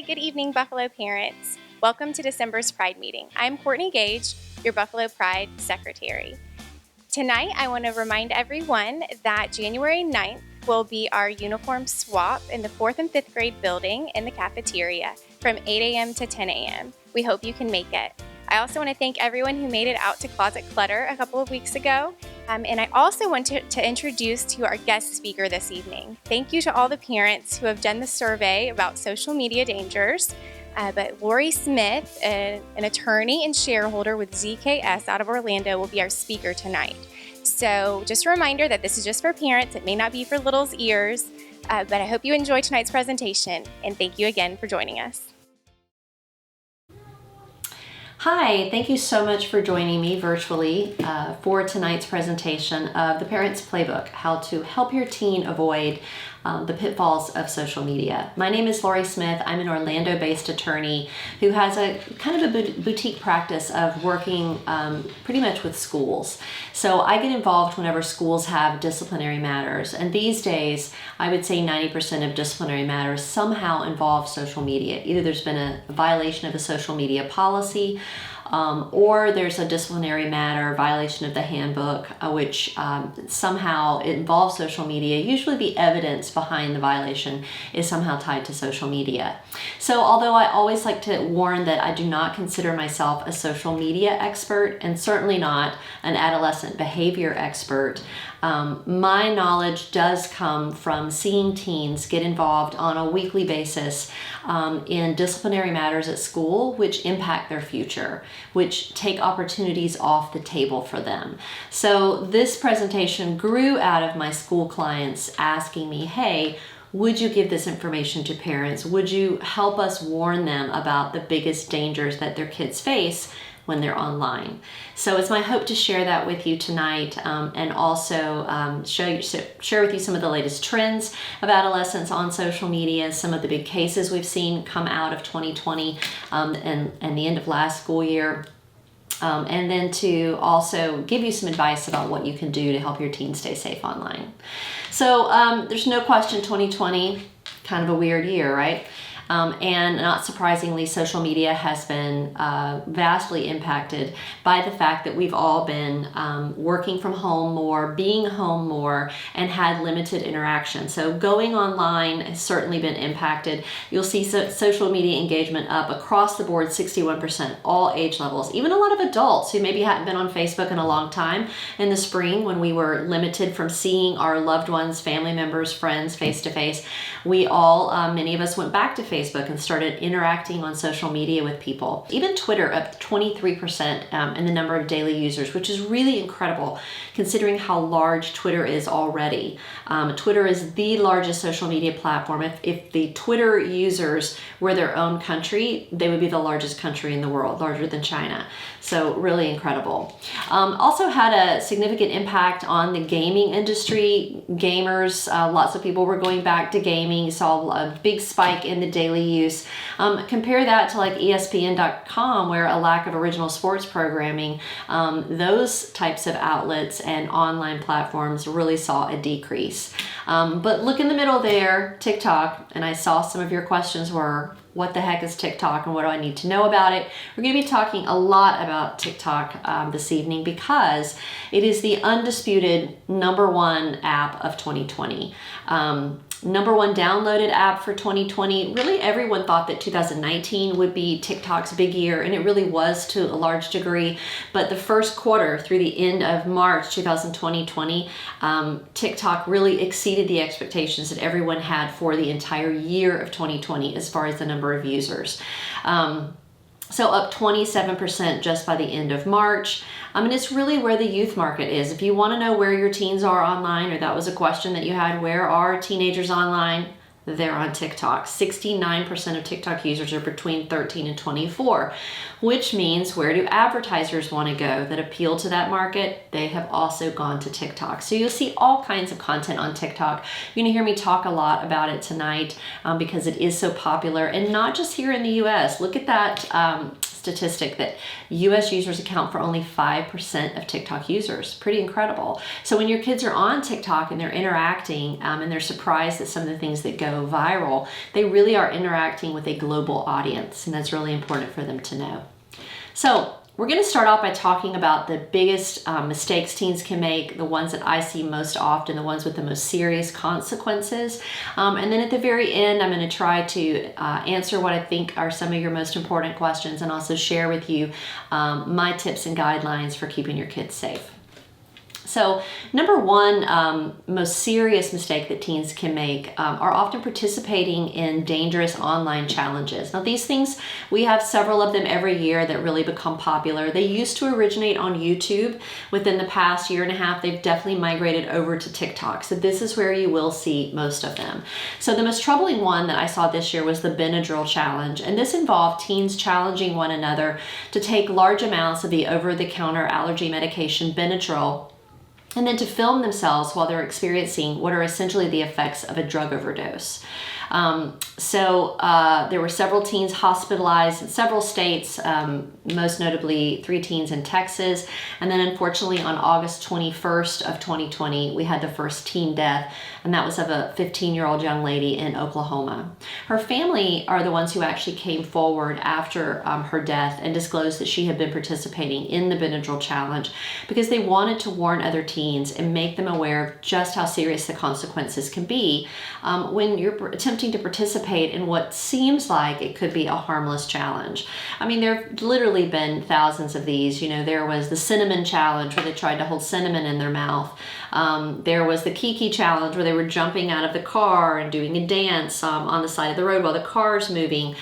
good evening, Buffalo parents. Welcome to December's Pride meeting. I'm Courtney Gage, your Buffalo Pride Secretary. Tonight, I want to remind everyone that January 9th will be our uniform swap in the 4th and 5th grade building in the cafeteria from 8 a.m. to 10 a.m. We hope you can make it. I also want to thank everyone who made it out to Closet Clutter a couple of weeks ago. And I also want to introduce to our guest speaker this evening. Thank you to all the parents who have done the survey about social media dangers. But Lori Smith, an attorney and shareholder with ZKS out of Orlando, will be our speaker tonight. So just a reminder that this is just for parents. It may not be for little's ears, but I hope you enjoy tonight's presentation. And thank you again for joining us. Hi, thank you so much for joining me virtually for tonight's presentation of the Parents Playbook, how to help your teen avoid the pitfalls of social media. My name is Lori Smith. I'm an Orlando-based attorney who has a kind of a boutique practice of working pretty much with schools. So I get involved whenever schools have disciplinary matters. And these days, I would say 90% of disciplinary matters somehow involve social media. Either there's been a violation of a social media policy, or there's a disciplinary matter, violation of the handbook, which somehow involves social media. Usually the evidence behind the violation is somehow tied to social media. So although I always like to warn that I do not consider myself a social media expert and certainly not an adolescent behavior expert, my knowledge does come from seeing teens get involved on a weekly basis in disciplinary matters at school, which impact their future, which take opportunities off the table for them. So this presentation grew out of my school clients asking me, hey, would you give this information to parents? Would you help us warn them about the biggest dangers that their kids face when they're online? So it's my hope to share that with you tonight and also share with you some of the latest trends of adolescents on social media, some of the big cases we've seen come out of 2020 and the end of last school year. And then to also give you some advice about what you can do to help your teen stay safe online. So there's no question 2020, kind of a weird year, right? And not surprisingly, social media has been vastly impacted by the fact that we've all been working from home more, being home more, and had limited interaction. So going online has certainly been impacted. You'll see social media engagement up across the board, 61%, all age levels. Even a lot of adults who maybe hadn't been on Facebook in a long time in the spring when we were limited from seeing our loved ones, family members, friends face to face. We all, many of us went back to Facebook and started interacting on social media with people. Even Twitter up 23% in the number of daily users, which is really incredible considering how large Twitter is already. Twitter is the largest social media platform. If the Twitter users were their own country, they would be the largest country in the world, larger than China. So really incredible. Also had a significant impact on the gaming industry. Gamers, lots of people were going back to gaming. You saw a big spike in the daily use. Compare that to like ESPN.com, where a lack of original sports programming, those types of outlets and online platforms really saw a decrease. But look in the middle there, TikTok, and I saw some of your questions were, what the heck is TikTok and what do I need to know about it? We're going to be talking a lot about TikTok this evening because it is the undisputed #1 app of 2020. #1 downloaded app for 2020. Really everyone thought that 2019 would be TikTok's big year, and it really was to a large degree. But the first quarter through the end of March 2020, TikTok really exceeded the expectations that everyone had for the entire year of 2020 as far as the number of users. So up 27% just by the end of March. And it's really where the youth market is. If you want to know where your teens are online, or that was a question that you had, where are teenagers online? They're on TikTok. 69% of TikTok users are between 13 and 24, which means where do advertisers want to go that appeal to that market? They have also gone to TikTok. So you'll see all kinds of content on TikTok. You're going to hear me talk a lot about it tonight because it is so popular, and not just here in the US. Look at that statistic that US users account for only 5% of TikTok users. Pretty incredible. So when your kids are on TikTok and they're interacting and they're surprised at some of the things that go viral, they really are interacting with a global audience, and that's really important for them to know. So we're going to start off by talking about the biggest mistakes teens can make, the ones that I see most often, the ones with the most serious consequences. And then at the very end, I'm going to try to answer what I think are some of your most important questions, and also share with you my tips and guidelines for keeping your kids safe. So number one, most serious mistake that teens can make are often participating in dangerous online challenges. Now these things, we have several of them every year that really become popular. They used to originate on YouTube. Within the past year and a half, they've definitely migrated over to TikTok. So this is where you will see most of them. So the most troubling one that I saw this year was the Benadryl challenge. And this involved teens challenging one another to take large amounts of the over-the-counter allergy medication Benadryl, and then to film themselves while they're experiencing what are essentially the effects of a drug overdose. There were several teens hospitalized in several states, most notably 3 teens in Texas. And then unfortunately on August 21st of 2020, we had the first teen death, and that was of a 15-year-old young lady in Oklahoma. Her family are the ones who actually came forward after her death and disclosed that she had been participating in the Benadryl challenge because they wanted to warn other teens and make them aware of just how serious the consequences can be when you're attempting to participate in what seems like it could be a harmless challenge. I mean, there have literally been thousands of these. You know, there was the cinnamon challenge where they tried to hold cinnamon in their mouth. There was the Kiki challenge where they were jumping out of the car and doing a dance on the side of the road while the car's moving.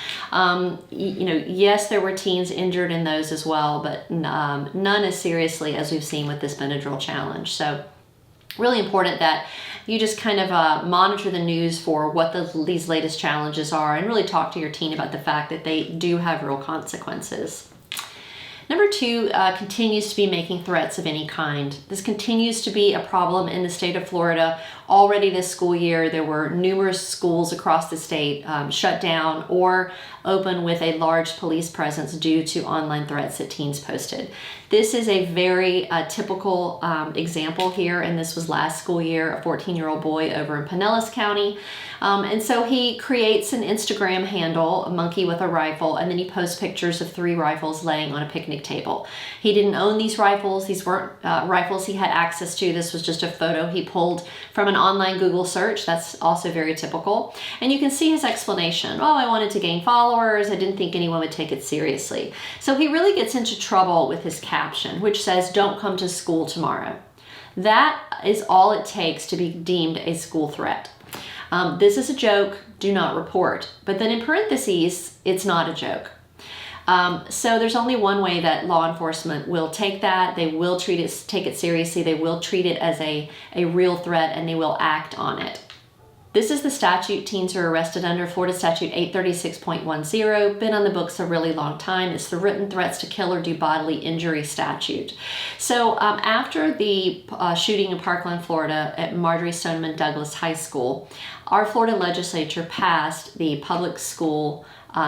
Yes, there were teens injured in those as well, but none as seriously as we've seen with this Benadryl challenge. So really important that you just kind of monitor the news for what these latest challenges are, and really talk to your teen about the fact that they do have real consequences. Number 2 continues to be making threats of any kind. This continues to be a problem in the state of Florida. Already this school year, there were numerous schools across the state shut down or open with a large police presence due to online threats that teens posted. This is a very typical example here, and this was last school year, a 14-year-old boy over in Pinellas County. And so he creates an Instagram handle, a monkey with a rifle, and then he posts pictures of 3 rifles laying on a picnic table. He didn't own these rifles. These weren't rifles he had access to. This was just a photo he pulled from an online Google search. That's also very typical. And you can see his explanation. Oh, I wanted to gain followers. I didn't think anyone would take it seriously. So he really gets into trouble with his caption, which says, "Don't come to school tomorrow." That is all it takes to be deemed a school threat. This is a joke, do not report. But then in parentheses, it's not a joke. So there's only one way that law enforcement will take that. They will take it seriously. They will treat it as a real threat, and they will act on it. This is the statute teens are arrested under, Florida Statute 836.10, been on the books a really long time. It's the written threats to kill or do bodily injury statute. So after the shooting in Parkland, Florida at Marjorie Stoneman Douglas High School, our Florida legislature passed the Public School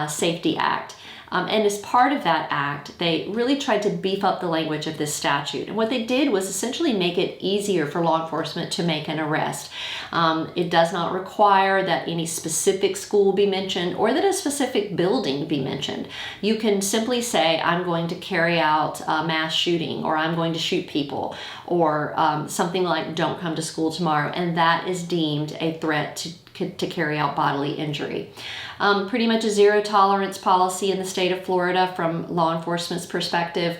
Safety Act. And as part of that act, they really tried to beef up the language of this statute. And what they did was essentially make it easier for law enforcement to make an arrest. It does not require that any specific school be mentioned or that a specific building be mentioned. You can simply say, I'm going to carry out a mass shooting, or I'm going to shoot people, or something like don't come to school tomorrow. And that is deemed a threat to carry out bodily injury. Pretty much a zero tolerance policy in the state of Florida from law enforcement's perspective.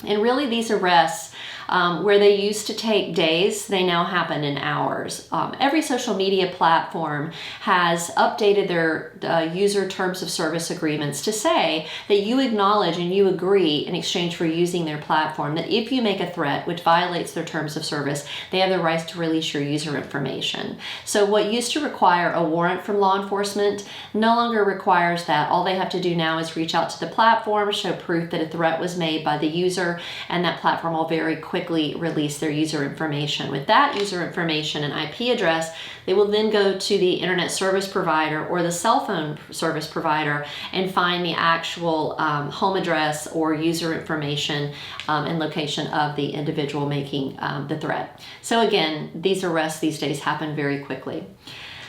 And really these arrests, where they used to take days, they now happen in hours. Every social media platform has updated their user terms of service agreements to say that you acknowledge and you agree in exchange for using their platform that if you make a threat which violates their terms of service, they have the right to release your user information. So what used to require a warrant from law enforcement no longer requires that. All they have to do now is reach out to the platform, show proof that a threat was made by the user, and that platform will very quickly quickly release their user information. With that user information and IP address, they will then go to the internet service provider or the cell phone service provider and find the actual home address or user information and location of the individual making the threat. So again, these arrests these days happen very quickly.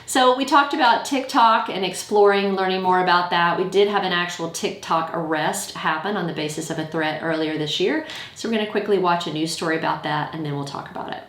So we talked about TikTok and exploring, learning more about that. We did have an actual TikTok arrest happen on the basis of a threat earlier this year. So we're going to quickly watch a news story about that, and then we'll talk about it.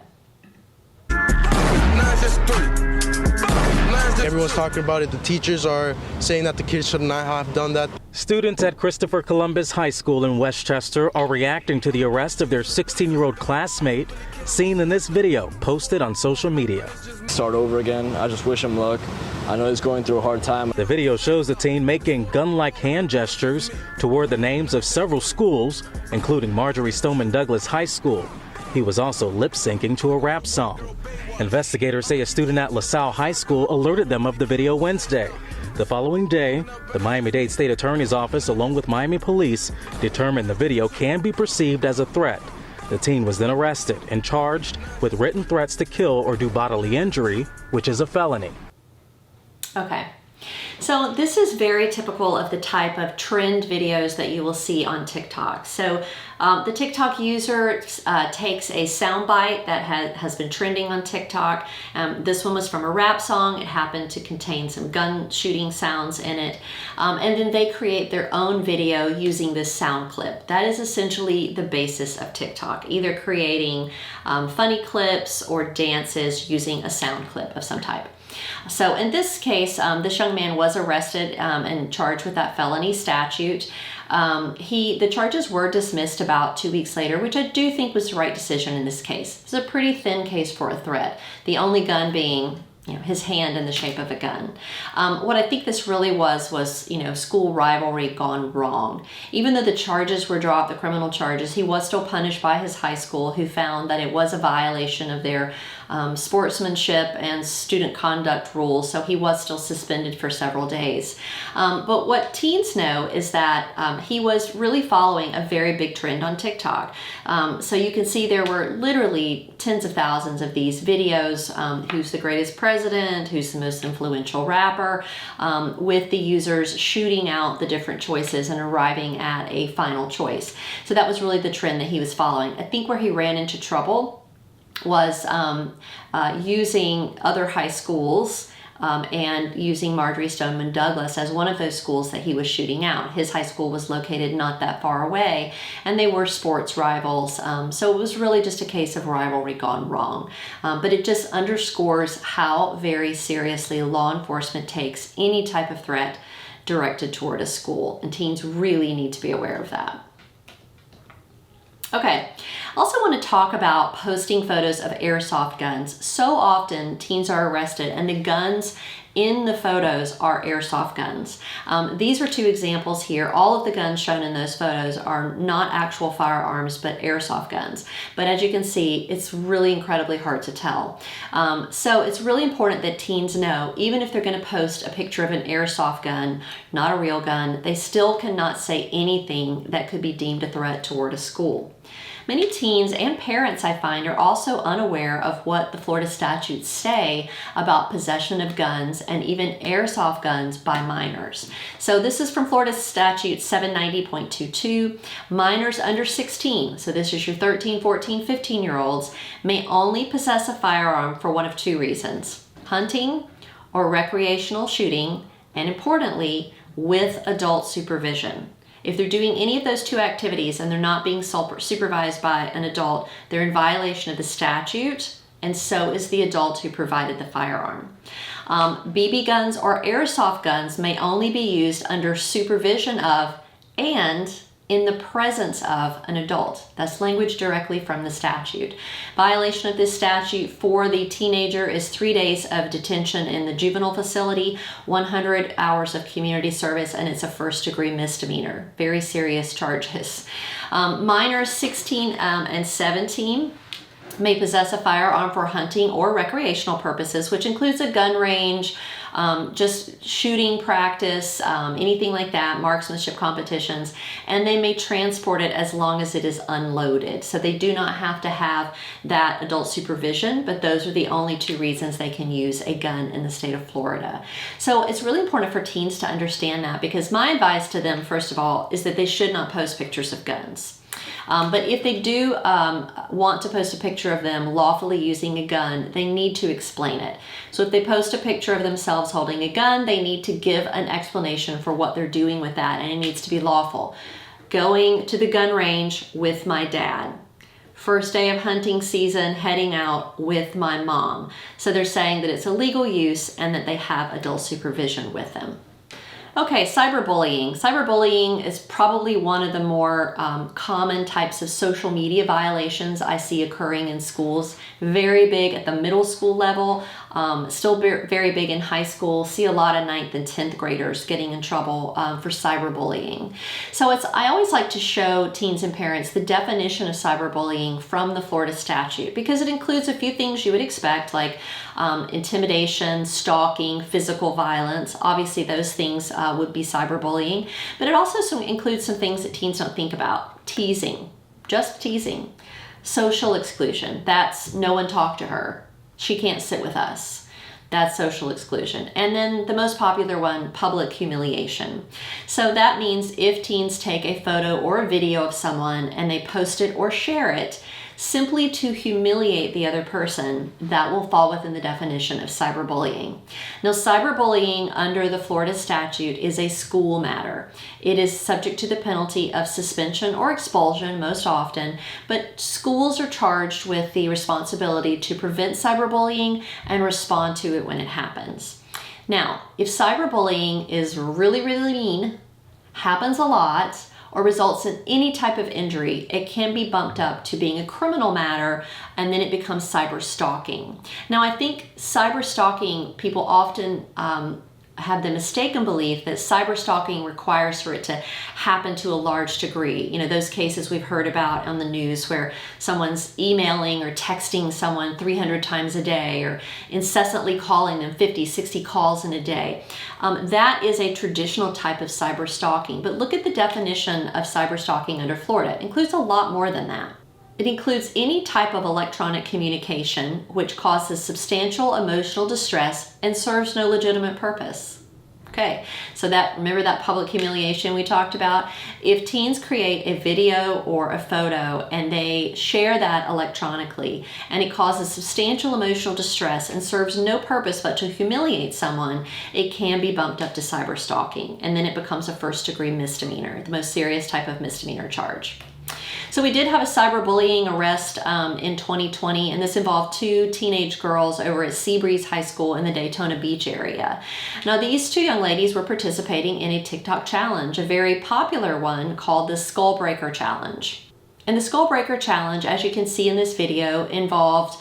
Everyone's talking about it. The teachers are saying that the kids should not have done that. Students at Christopher Columbus High School in Westchester are reacting to the arrest of their 16-year-old classmate, seen in this video posted on social media. Start over again. I just wish him luck. I know he's going through a hard time. The video shows the teen making gun-like hand gestures toward the names of several schools, including Marjorie Stoneman Douglas High School. He was also lip-syncing to a rap song. Investigators say a student at LaSalle High School alerted them of the video Wednesday. The following day, the Miami-Dade State Attorney's Office, along with Miami Police, determined the video can be perceived as a threat. The teen was then arrested and charged with written threats to kill or do bodily injury, which is a felony. Okay. So this is very typical of the type of trend videos that you will see on TikTok. So the TikTok user takes a soundbite that has been trending on TikTok. This one was from a rap song. It happened to contain some gun shooting sounds in it. And then they create their own video using this sound clip. That is essentially the basis of TikTok, either creating funny clips or dances using a sound clip of some type. So in this case, this young man was arrested and charged with that felony statute. The charges were dismissed about 2 weeks later, which I do think was the right decision in this case. It's a pretty thin case for a threat. The only gun being, his hand in the shape of a gun. What I think this really was, school rivalry gone wrong. Even though the charges were dropped, the criminal charges, he was still punished by his high school, who found that it was a violation of their sportsmanship and student conduct rules, so he was still suspended for several days. But what teens know is that he was really following a very big trend on TikTok. So you can see there were literally tens of thousands of these videos, who's the greatest president, who's the most influential rapper, with the users shooting out the different choices and arriving at a final choice. So that was really the trend that he was following. I think where he ran into trouble was using other high schools and using Marjorie Stoneman Douglas as one of those schools that he was shooting out. His high school was located not that far away, and they were sports rivals. So it was really just a case of rivalry gone wrong. But it just underscores how very seriously law enforcement takes any type of threat directed toward a school, and teens really need to be aware of that. Okay, I also want to talk about posting photos of airsoft guns. So often teens are arrested and the guns in the photos are airsoft guns. These are two examples here. All of the guns shown in those photos are not actual firearms, but airsoft guns. But as you can see, it's really incredibly hard to tell. So it's really important that teens know, even if they're going to post a picture of an airsoft gun, not a real gun, they still cannot say anything that could be deemed a threat toward a school. Many teens and parents, I find, are also unaware of what the Florida statutes say about possession of guns and even airsoft guns by minors. So this is from Florida Statute 790.22. Minors under 16, so this is your 13, 14, 15-year-olds, may only possess a firearm for one of two reasons: hunting or recreational shooting, and importantly, with adult supervision. If they're doing any of those two activities and they're not being supervised by an adult, they're in violation of the statute, and so is the adult who provided the firearm. BB guns or airsoft guns may only be used under supervision of and in the presence of an adult. That's language directly from the statute. Violation of this statute for the teenager is 3 days of detention in the juvenile facility, 100 hours of community service, and it's a first-degree misdemeanor. Very serious charges. Minors 16 and 17 may possess a firearm for hunting or recreational purposes, which includes a gun range, just shooting practice, anything like that, marksmanship competitions, and they may transport it as long as it is unloaded. So they do not have to have that adult supervision, but those are the only two reasons they can use a gun in the state of Florida. So it's really important for teens to understand that, because my advice to them, first of all, is that they should not post pictures of guns. But if they do want to post a picture of them lawfully using a gun, they need to explain it. So if they post a picture of themselves holding a gun, they need to give an explanation for what they're doing with that, and it needs to be lawful. Going to the gun range with my dad. First day of hunting season, heading out with my mom. So they're saying that it's a legal use and that they have adult supervision with them. Okay, cyberbullying. Cyberbullying is probably one of the more common types of social media violations I see occurring in schools. Very big at the middle school level, still very big in high school. See a lot of 9th and 10th graders getting in trouble for cyberbullying. So I always like to show teens and parents the definition of cyberbullying from the Florida statute, because it includes a few things you would expect, like intimidation, stalking, physical violence. Obviously those things would be cyberbullying, but it also includes some things that teens don't think about. Teasing, just teasing. Social exclusion, that's no one talk to her, she can't sit with us. That's social exclusion. And then the most popular one, public humiliation. So that means if teens take a photo or a video of someone and they post it or share it, simply to humiliate the other person, that will fall within the definition of cyberbullying. Now, cyberbullying under the Florida statute is a school matter. It is subject to the penalty of suspension or expulsion most often, but schools are charged with the responsibility to prevent cyberbullying and respond to it when it happens. Now, if cyberbullying is really, really mean, happens a lot, or results in any type of injury, it can be bumped up to being a criminal matter, and then it becomes cyber stalking. Now, I think cyber stalking, people often have the mistaken belief that cyber stalking requires for it to happen to a large degree. You know, those cases we've heard about on the news where someone's emailing or texting someone 300 times a day, or incessantly calling them 50, 60 calls in a day. That is a traditional type of cyber stalking. But look at the definition of cyber stalking under Florida. It includes a lot more than that. It includes any type of electronic communication which causes substantial emotional distress and serves no legitimate purpose. Okay, so remember that public humiliation we talked about? If teens create a video or a photo and they share that electronically and it causes substantial emotional distress and serves no purpose but to humiliate someone, it can be bumped up to cyber stalking, and then it becomes a first-degree misdemeanor, the most serious type of misdemeanor charge. So we did have a cyberbullying arrest in 2020, and this involved 2 teenage girls over at Seabreeze High School in the Daytona Beach area. Now, these 2 young ladies were participating in a TikTok challenge, a very popular one called the Skull Breaker Challenge. And the Skull Breaker Challenge, as you can see in this video, involved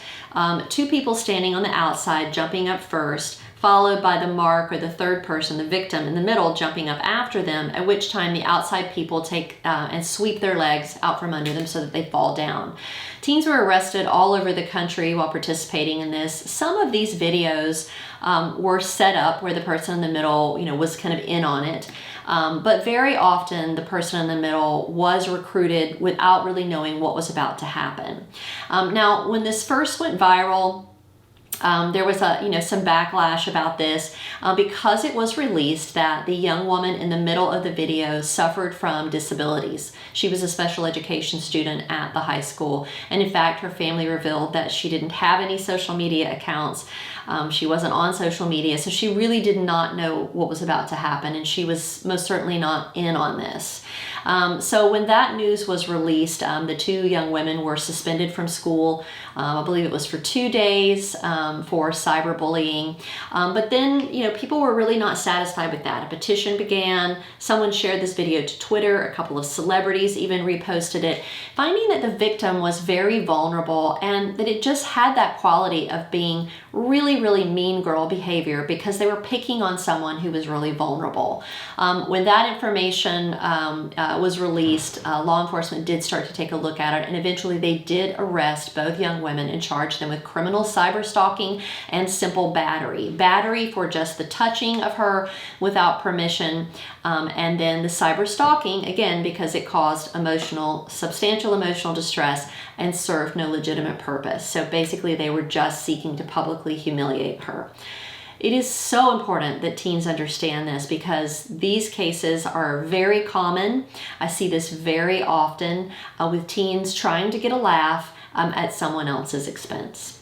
2 people standing on the outside, jumping up first, followed by the mark or the third person, the victim, in the middle jumping up after them, at which time the outside people take and sweep their legs out from under them so that they fall down. Teens were arrested all over the country while participating in this. Some of these videos were set up where the person in the middle, was kind of in on it. But very often the person in the middle was recruited without really knowing what was about to happen. Now, when this first went viral, there was some backlash about this because it was released that the young woman in the middle of the video suffered from disabilities. She was a special education student at the high school, and in fact her family revealed that she didn't have any social media accounts. She wasn't on social media, so she really did not know what was about to happen, and she was most certainly not in on this. So when that news was released, the 2 young women were suspended from school. I believe it was for 2 days for cyberbullying. But then, people were really not satisfied with that. A petition began. Someone shared this video to Twitter. A couple of celebrities even reposted it, finding that the victim was very vulnerable and that it just had that quality of being really really, really mean girl behavior because they were picking on someone who was really vulnerable. When that information was released, law enforcement did start to take a look at it, and eventually they did arrest both young women and charge them with criminal cyber stalking and simple battery. Battery for just the touching of her without permission, and then the cyber stalking, again, because it caused substantial emotional distress and served no legitimate purpose. So basically they were just seeking to publicly humiliate her. It is so important that teens understand this because these cases are very common. I see this very often with teens trying to get a laugh at someone else's expense.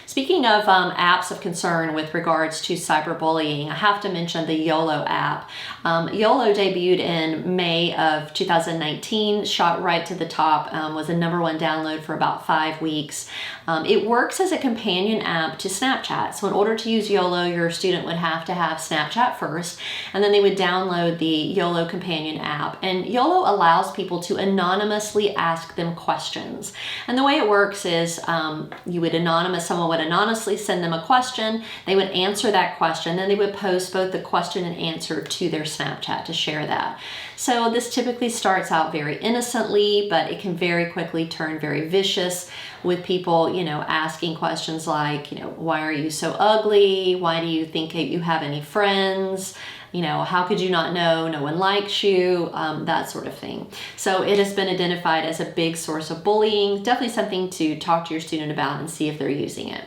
Speaking of apps of concern with regards to cyberbullying, I have to mention the YOLO app. YOLO debuted in May of 2019, shot right to the top, was a #1 download for about 5 weeks. It works as a companion app to Snapchat. So in order to use YOLO, your student would have to have Snapchat first, and then they would download the YOLO companion app. And YOLO allows people to anonymously ask them questions. And the way it works is someone would anonymously send them a question, they would answer that question, then they would post both the question and answer to their Snapchat to share that. So this typically starts out very innocently, but it can very quickly turn very vicious with people, asking questions like, why are you so ugly? Why do you think you have any friends? How could you not know? No one likes you, that sort of thing. So it has been identified as a big source of bullying. Definitely something to talk to your student about and see if they're using it.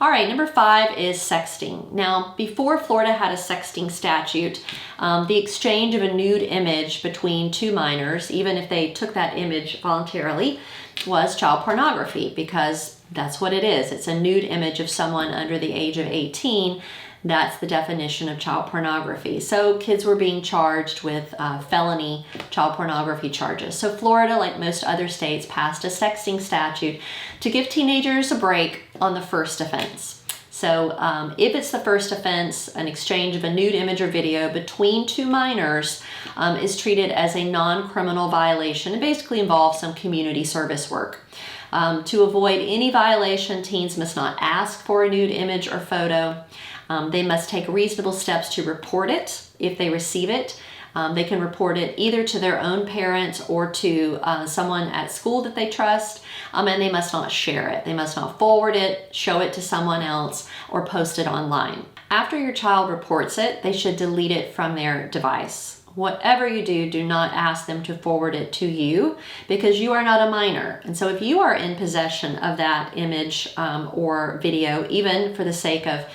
All right, number 5 is sexting. Now, before Florida had a sexting statute, the exchange of a nude image between two minors, even if they took that image voluntarily, was child pornography because that's what it is. It's a nude image of someone under the age of 18. That's the definition of child pornography. So kids were being charged with felony child pornography charges. So Florida, like most other states, passed a sexting statute to give teenagers a break on the first offense. So if it's the first offense, an exchange of a nude image or video between two minors is treated as a non-criminal violation. It basically involves some community service work. To avoid any violation, teens must not ask for a nude image or photo. They must take reasonable steps to report it if they receive it. They can report it either to their own parents or to someone at school that they trust, and they must not share it. They must not forward it, show it to someone else, or post it online. After your child reports it, they should delete it from their device. Whatever you do, do not ask them to forward it to you because you are not a minor. And so if you are in possession of that image or video, even for the sake of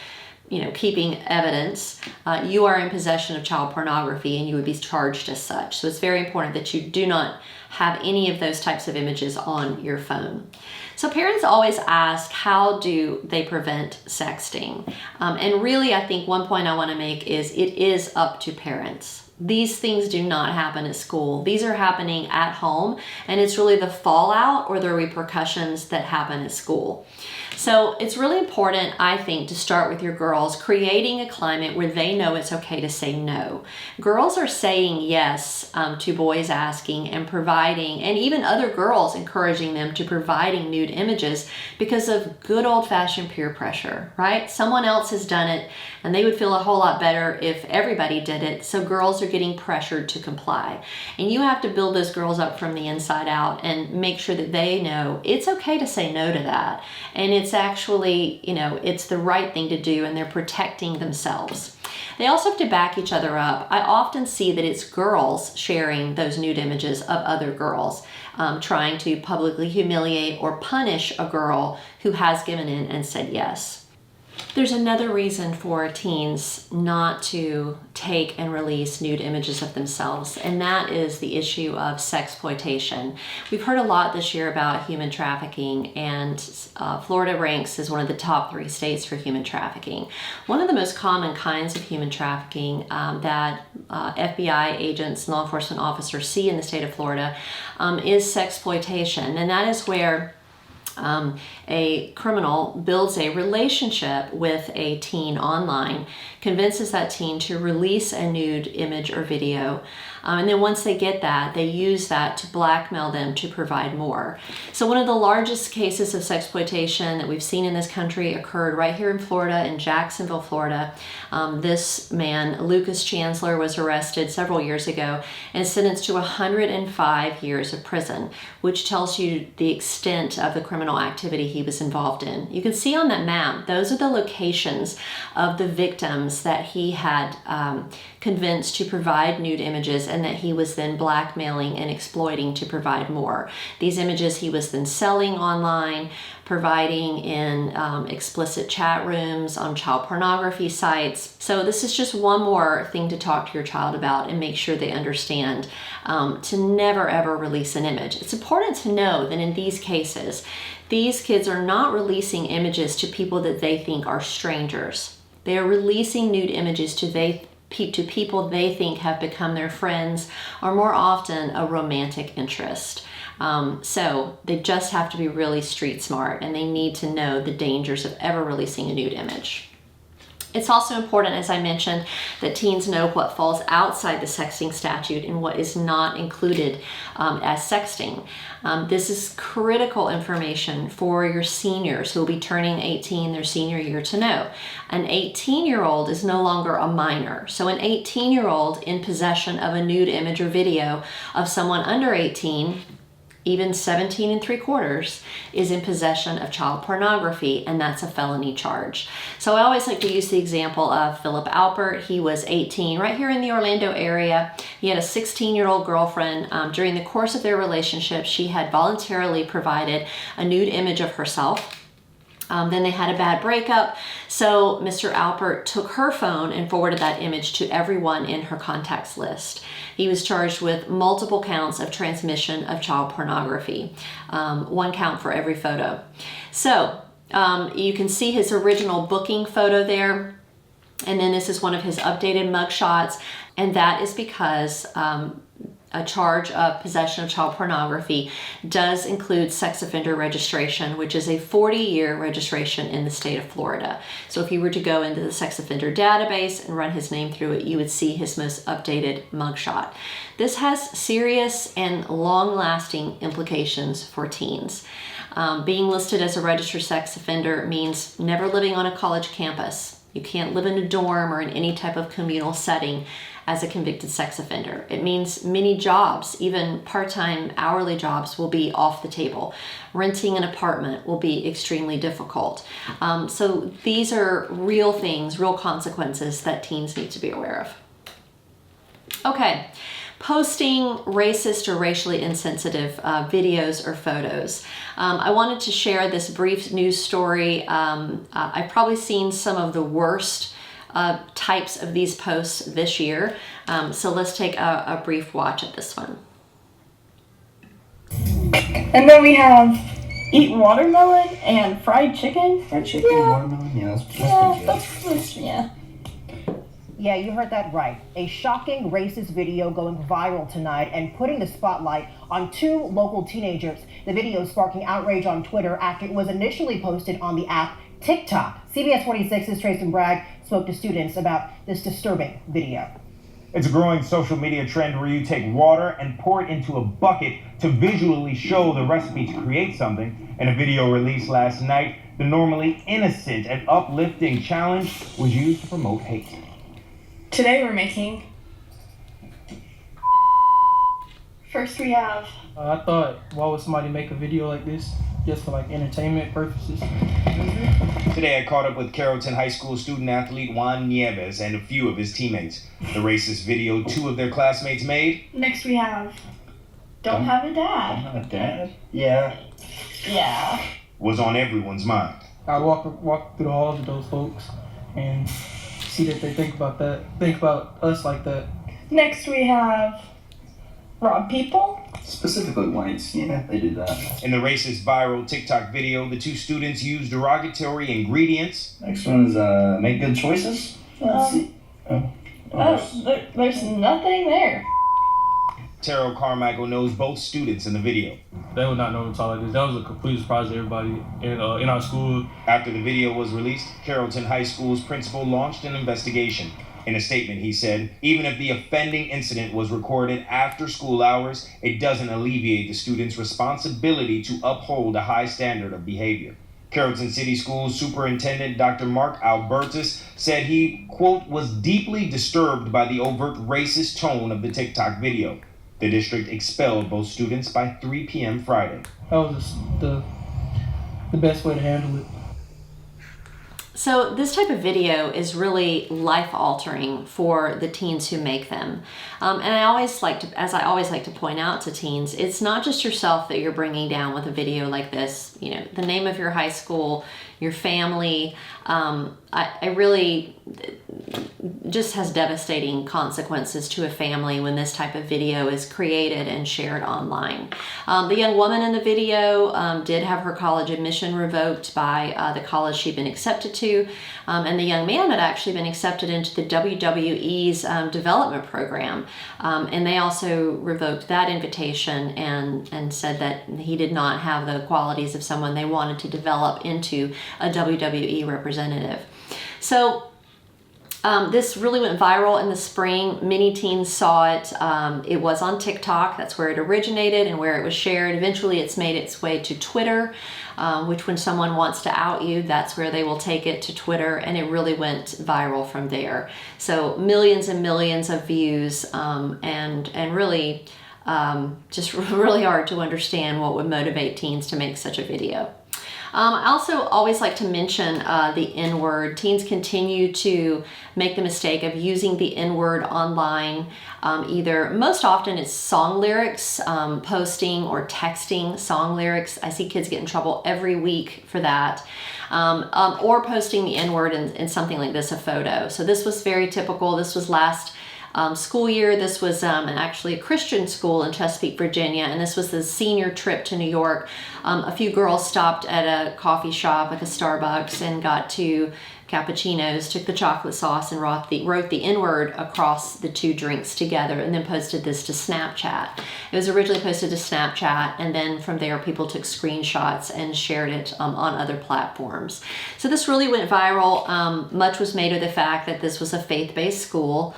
keeping evidence, you are in possession of child pornography and you would be charged as such. So it's very important that you do not have any of those types of images on your phone. So parents always ask, how do they prevent sexting? And really, I think one point I want to make is it is up to parents. These things do not happen at school. These are happening at home, and it's really the fallout or the repercussions that happen at school. So it's really important, I think, to start with your girls, creating a climate where they know it's okay to say no. Girls are saying yes to boys asking and providing, and even other girls encouraging them to providing nude images because of good old-fashioned peer pressure, right? Someone else has done it, and they would feel a whole lot better if everybody did it, so girls are getting pressured to comply. And you have to build those girls up from the inside out and make sure that they know it's okay to say no to that. And it's actually, it's the right thing to do, and they're protecting themselves. They also have to back each other up. I often see that it's girls sharing those nude images of other girls, trying to publicly humiliate or punish a girl who has given in and said yes. There's another reason for teens not to take and release nude images of themselves, and that is the issue of sexploitation. We've heard a lot this year about human trafficking, and Florida ranks as one of the top 3 states for human trafficking. One of the most common kinds of human trafficking that FBI agents, law enforcement officers see in the state of Florida is sexploitation, and that is where a criminal builds a relationship with a teen online, convinces that teen to release a nude image or video, And then once they get that, they use that to blackmail them to provide more. So one of the largest cases of sexploitation that we've seen in this country occurred right here in Florida, in Jacksonville, Florida. This man, Lucas Chancellor, was arrested several years ago and sentenced to 105 years of prison, which tells you the extent of the criminal activity he was involved in. You can see on that map, those are the locations of the victims that he had convinced to provide nude images and that he was then blackmailing and exploiting to provide more. These images he was then selling online, providing in explicit chat rooms, on child pornography sites. So this is just one more thing to talk to your child about and make sure they understand to never ever release an image. It's important to know that in these cases, these kids are not releasing images to people that they think are strangers. They are releasing nude images to people they think have become their friends, or more often a romantic interest. So they just have to be really street smart, and they need to know the dangers of ever releasing a nude image. It's also important, as I mentioned, that teens know what falls outside the sexting statute and what is not included as sexting. This is critical information for your seniors who will be turning 18 their senior year to know. An 18-year-old is no longer a minor. So an 18-year-old in possession of a nude image or video of someone under 18, even 17 3/4, is in possession of child pornography, and that's a felony charge. So I always like to use the example of Philip Alpert. He was 18 right here in the Orlando area. He had a 16-year-old girlfriend. During the course of their relationship, she had voluntarily provided a nude image of herself. Then they had a bad breakup, so Mr. Alpert took her phone and forwarded that image to everyone in her contacts list. He was charged with multiple counts of transmission of child pornography, 1 count for every photo. So you can see his original booking photo there, and then this is one of his updated mugshots, and that is because a charge of possession of child pornography does include sex offender registration, which is a 40-year registration in the state of Florida. So if you were to go into the sex offender database and run his name through it, you would see his most updated mugshot. This has serious and long-lasting implications for teens. Being listed as a registered sex offender means never living on a college campus. You can't live in a dorm or in any type of communal setting as a convicted sex offender. It means many jobs, even part-time hourly jobs, will be off the table. Renting an apartment will be extremely difficult. So these are real things, real consequences that teens need to be aware of. Okay, posting racist or racially insensitive videos or photos. I wanted to share this brief news story. I've probably seen some of the worst types of these posts this year. So let's take a brief watch at this one. And then we have eat watermelon and fried chicken. Fried chicken, watermelon, yeah, that's pretty good. Yeah. Yeah, you heard that right. A shocking racist video going viral tonight and putting the spotlight on 2 local teenagers. The video sparking outrage on Twitter after it was initially posted on the app TikTok. CBS 46's Tracy Bragg spoke to students about this disturbing video. It's a growing social media trend where you take water and pour it into a bucket to visually show the recipe to create something. In a video released last night, the normally innocent and uplifting challenge was used to promote hate. Today we're making... First we have... I thought, why would somebody make a video like this just for like entertainment purposes? Today I caught up with Carrollton High School student athlete Juan Nieves and a few of his teammates. The racist video 2 of their classmates made. Next we have... Don't have a dad. Don't have a dad? Yeah. Yeah. Was on everyone's mind. I walk through the halls with those folks and see that they think about us like that. Next we have... rob people? Specifically whites, yeah, they do that. In the racist viral TikTok video, the 2 students used derogatory ingredients. Next one is make good choices. Let's see. There's nothing there. Terrell Carmichael knows both students in the video. They would not know them like this. That was a complete surprise to everybody in our school. After the video was released, Carrollton High School's principal launched an investigation. In a statement, he said, even if the offending incident was recorded after school hours, it doesn't alleviate the student's responsibility to uphold a high standard of behavior. Carrollton City Schools Superintendent Dr. Mark Albertus said he, quote, was deeply disturbed by the overt racist tone of the TikTok video. The district expelled both students by 3 p.m. Friday. That was the best way to handle it. So this type of video is really life-altering for the teens who make them. And I always like to point out to teens, it's not just yourself that you're bringing down with a video like this. You know, the name of your high school, your family, I really just has devastating consequences to a family when this type of video is created and shared online. The young woman in the video did have her college admission revoked by the college she'd been accepted to, and the young man had actually been accepted into the WWE's development program, and they also revoked that invitation and said that he did not have the qualities of someone they wanted to develop into a WWE representative. So this really went viral in the spring. Many teens saw it. It was on TikTok. That's where it originated and where it was shared. Eventually it's made its way to Twitter, which when someone wants to out you, that's where they will take it to Twitter, and it really went viral from there. So millions and millions of views, and really just really hard to understand what would motivate teens to make such a video. I also always like to mention the N-word. Teens continue to make the mistake of using the N-word online. Most often it's song lyrics, posting or texting song lyrics. I see kids get in trouble every week for that. Or posting the N-word in something like this, a photo. So this was very typical. This was last school year. This was actually a Christian school in Chesapeake, Virginia, and this was the senior trip to New York. A few girls stopped at a coffee shop, like a Starbucks, and got 2 cappuccinos, took the chocolate sauce, and wrote the N-word across the 2 drinks together, and then posted this to Snapchat. It was originally posted to Snapchat, and then from there people took screenshots and shared it on other platforms. So this really went viral. Much was made of the fact that this was a faith-based school.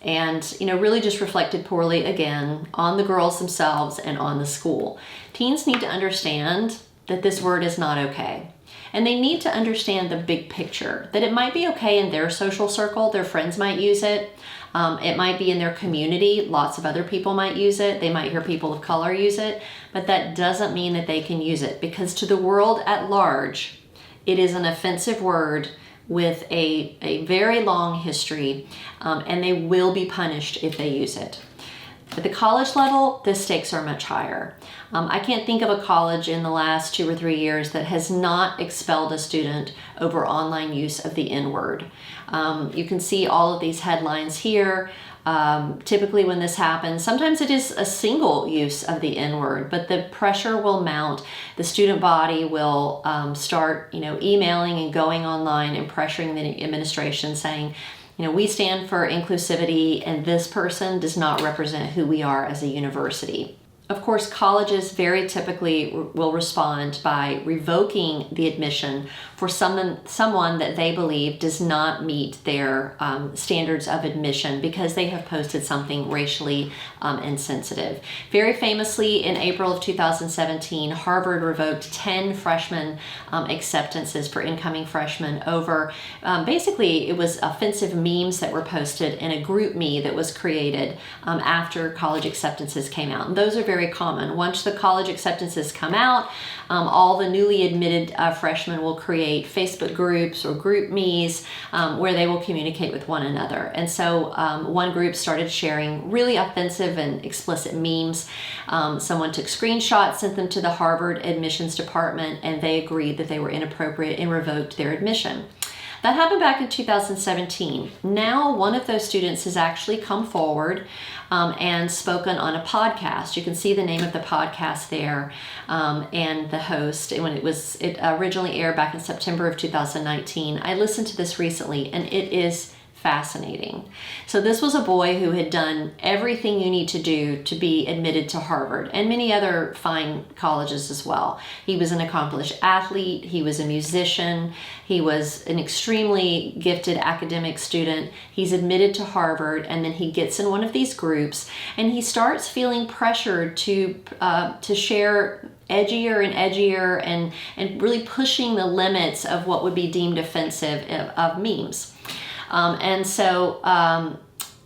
And really just reflected poorly again on the girls themselves and on the school. Teens need to understand that this word is not okay. And they need to understand the big picture, that it might be okay in their social circle, their friends might use it. It might be in their community, lots of other people might use it. They might hear people of color use it, but that doesn't mean that they can use it, because to the world at large, it is an offensive word with a very long history, and they will be punished if they use it. At the college level, the stakes are much higher. I can't think of a college in the last 2 or 3 years that has not expelled a student over online use of the N-word. You can see all of these headlines here. Typically when this happens, sometimes it is a single use of the N-word, but the pressure will mount. The student body will start, emailing and going online and pressuring the administration, saying, we stand for inclusivity, and this person does not represent who we are as a university. Of course, colleges very typically will respond by revoking the admission for someone that they believe does not meet their standards of admission because they have posted something racially insensitive. Very famously, in April of 2017, Harvard revoked 10 freshman acceptances for incoming freshmen over, basically it was offensive memes that were posted in a group me that was created after college acceptances came out. And those are very common. Once the college acceptances come out, all the newly admitted freshmen will create Facebook groups or group me's where they will communicate with one another. And so one group started sharing really offensive and explicit memes. Someone took screenshots, sent them to the Harvard admissions department, and they agreed that they were inappropriate and revoked their admission. That happened back in 2017. Now, one of those students has actually come forward and spoken on a podcast. You can see the name of the podcast there and the host. It originally aired back in September of 2019. I listened to this recently, and it is fascinating. So this was a boy who had done everything you need to do to be admitted to Harvard and many other fine colleges as well. He was an accomplished athlete, he was a musician, he was an extremely gifted academic student. He's admitted to Harvard, and then he gets in one of these groups and he starts feeling pressured to share edgier and edgier and really pushing the limits of what would be deemed offensive of memes.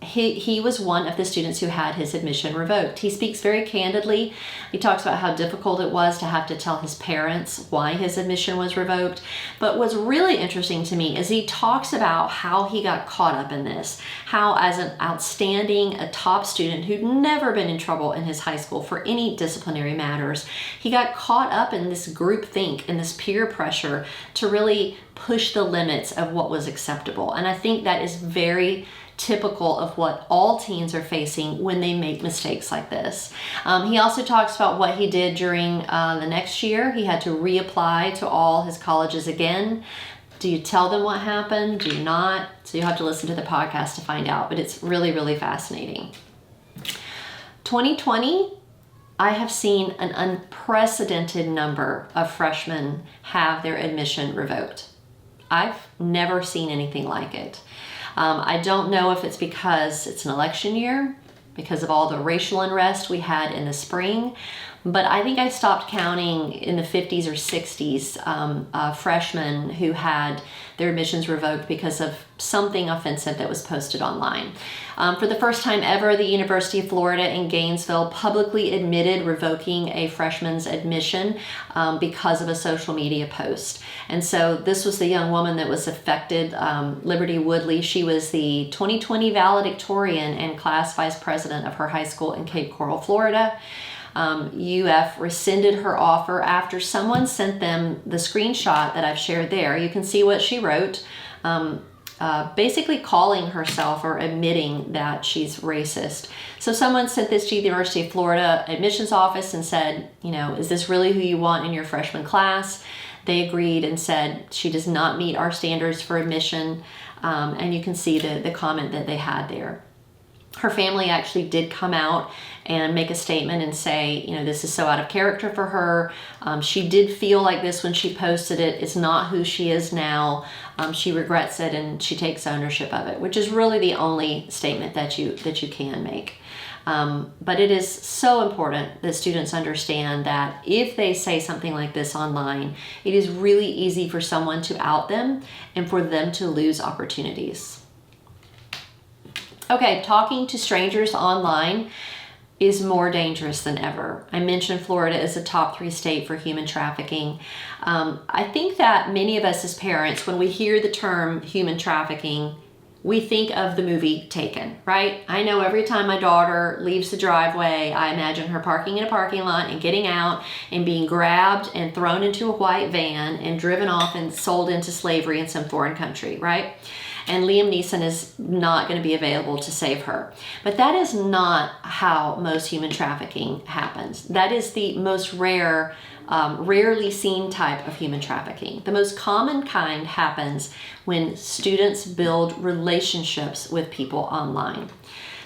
He was one of the students who had his admission revoked. He speaks very candidly. He talks about how difficult it was to have to tell his parents why his admission was revoked. But what's really interesting to me is he talks about how he got caught up in this, how as an outstanding, a top student who'd never been in trouble in his high school for any disciplinary matters, he got caught up in this group think and this peer pressure to really push the limits of what was acceptable. And I think that is very typical of what all teens are facing when they make mistakes like this. He also talks about what he did during the next year. He had to reapply to all his colleges again. Do you tell them what happened? Do you not? So you'll have to listen to the podcast to find out, but it's really, really fascinating. 2020, I have seen an unprecedented number of freshmen have their admission revoked. I've never seen anything like it. I don't know if it's because it's an election year, because of all the racial unrest we had in the spring, but I think I stopped counting in the 50s or 60s freshmen who had their admissions revoked because of something offensive that was posted online. For the first time ever, the University of Florida in Gainesville publicly admitted revoking a freshman's admission because of a social media post. And so this was the young woman that was affected, Liberty Woodley. She was the 2020 valedictorian and class vice president of her high school in Cape Coral, Florida. UF rescinded her offer after someone sent them the screenshot that I've shared there. You can see what she wrote, basically calling herself or admitting that she's racist. So someone sent this to the University of Florida admissions office and said, is this really who you want in your freshman class? They agreed and said she does not meet our standards for admission, and you can see the comment that they had there. Her family actually did come out and make a statement and say, this is so out of character for her. She did feel like this when she posted it. It's not who she is now. She regrets it and she takes ownership of it, which is really the only statement that you can make. But it is so important that students understand that if they say something like this online, it is really easy for someone to out them and for them to lose opportunities. Okay, talking to strangers online is more dangerous than ever. I mentioned Florida is a top 3 state for human trafficking. I think that many of us as parents, when we hear the term human trafficking, we think of the movie Taken, right? I know every time my daughter leaves the driveway, I imagine her parking in a parking lot and getting out and being grabbed and thrown into a white van and driven off and sold into slavery in some foreign country, right? And Liam Neeson is not going to be available to save her. But that is not how most human trafficking happens. That is the most rarely seen type of human trafficking. The most common kind happens when students build relationships with people online.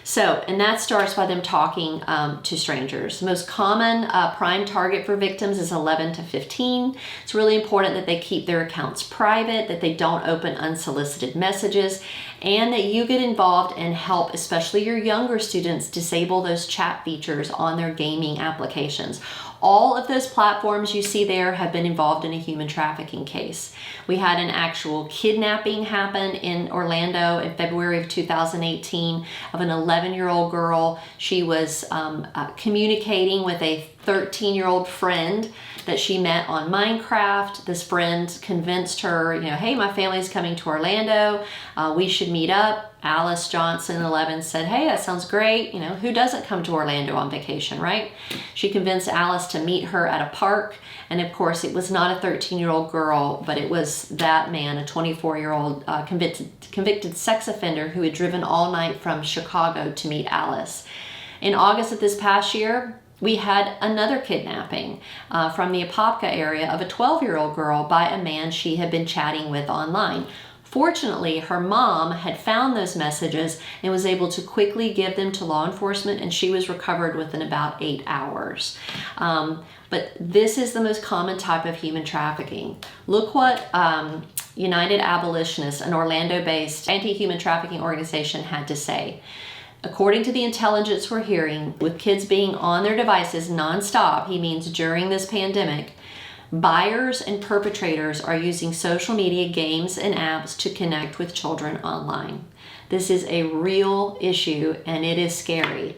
So, and that starts by them talking to strangers. The most common prime target for victims is 11 to 15. It's really important that they keep their accounts private, that they don't open unsolicited messages, and that you get involved and help, especially your younger students, disable those chat features on their gaming applications. All of those platforms you see there have been involved in a human trafficking case. We had an actual kidnapping happen in Orlando in February of 2018 of an 11-year-old girl. She was communicating with a 13-year-old friend that she met on Minecraft. This friend convinced her, hey, my family's coming to Orlando. We should meet up. Alice Johnson, 11, said, hey, that sounds great. Who doesn't come to Orlando on vacation, right? She convinced Alice to meet her at a park. And of course, it was not a 13-year-old girl, but it was that man, a 24-year-old convicted sex offender who had driven all night from Chicago to meet Alice. In August of this past year, we had another kidnapping from the Apopka area of a 12-year-old girl by a man she had been chatting with online. Fortunately, her mom had found those messages and was able to quickly give them to law enforcement, and she was recovered within about 8 hours. But this is the most common type of human trafficking. Look what United Abolitionists, an Orlando-based anti-human trafficking organization, had to say. According to the intelligence we're hearing, with kids being on their devices nonstop, he means during this pandemic, buyers and perpetrators are using social media, games, and apps to connect with children online. This is a real issue, and it is scary.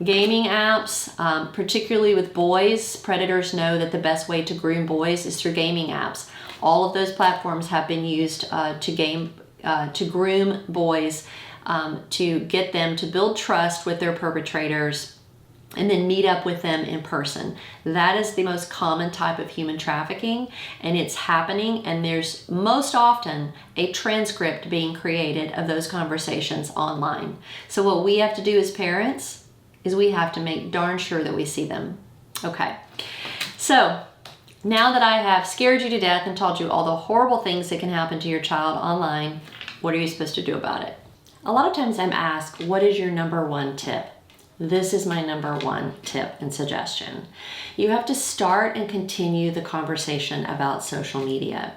Gaming apps, particularly with boys, predators know that the best way to groom boys is through gaming apps. All of those platforms have been used to groom boys, to get them to build trust with their perpetrators and then meet up with them in person. That is the most common type of human trafficking, and it's happening, and there's most often a transcript being created of those conversations online. So what we have to do as parents is we have to make darn sure that we see them. Okay, so now that I have scared you to death and told you all the horrible things that can happen to your child online, what are you supposed to do about it? A lot of times I'm asked, what is your number one tip? This is my number one tip and suggestion. You have to start and continue the conversation about social media.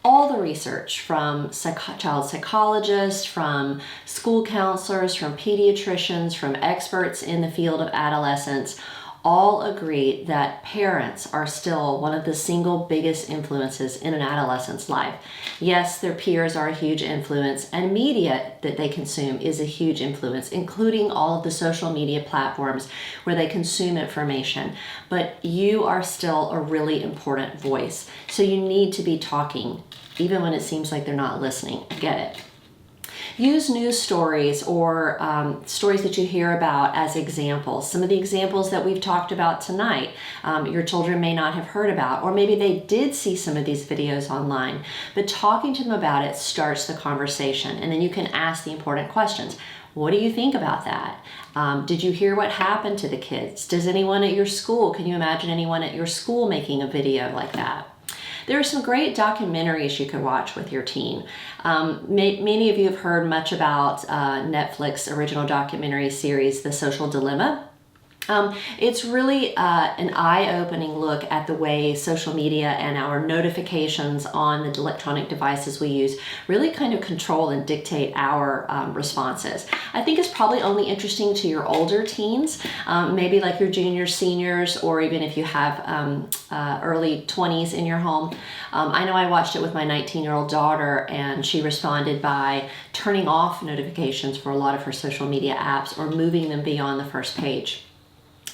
All the research from child psychologists, from school counselors, from pediatricians, from experts in the field of adolescence, all agree that parents are still one of the single biggest influences in an adolescent's life. Yes, their peers are a huge influence, and media that they consume is a huge influence, including all of the social media platforms where they consume information. But you are still a really important voice. So you need to be talking, even when it seems like they're not listening. I get it. Use news stories or stories that you hear about as examples. Some of the examples that we've talked about tonight, your children may not have heard about, or maybe they did see some of these videos online, but talking to them about it starts the conversation, and then you can ask the important questions. What do you think about that? Did you hear what happened to the kids? Does anyone at your school, can you imagine anyone at your school making a video like that? There are some great documentaries you could watch with your teen. Many of you have heard much about Netflix original documentary series, The Social Dilemma. It's really an eye-opening look at the way social media and our notifications on the electronic devices we use really kind of control and dictate our responses. I think it's probably only interesting to your older teens, maybe like your juniors, seniors, or even if you have early 20s in your home. I know I watched it with my 19-year-old daughter, and she responded by turning off notifications for a lot of her social media apps or moving them beyond the first page.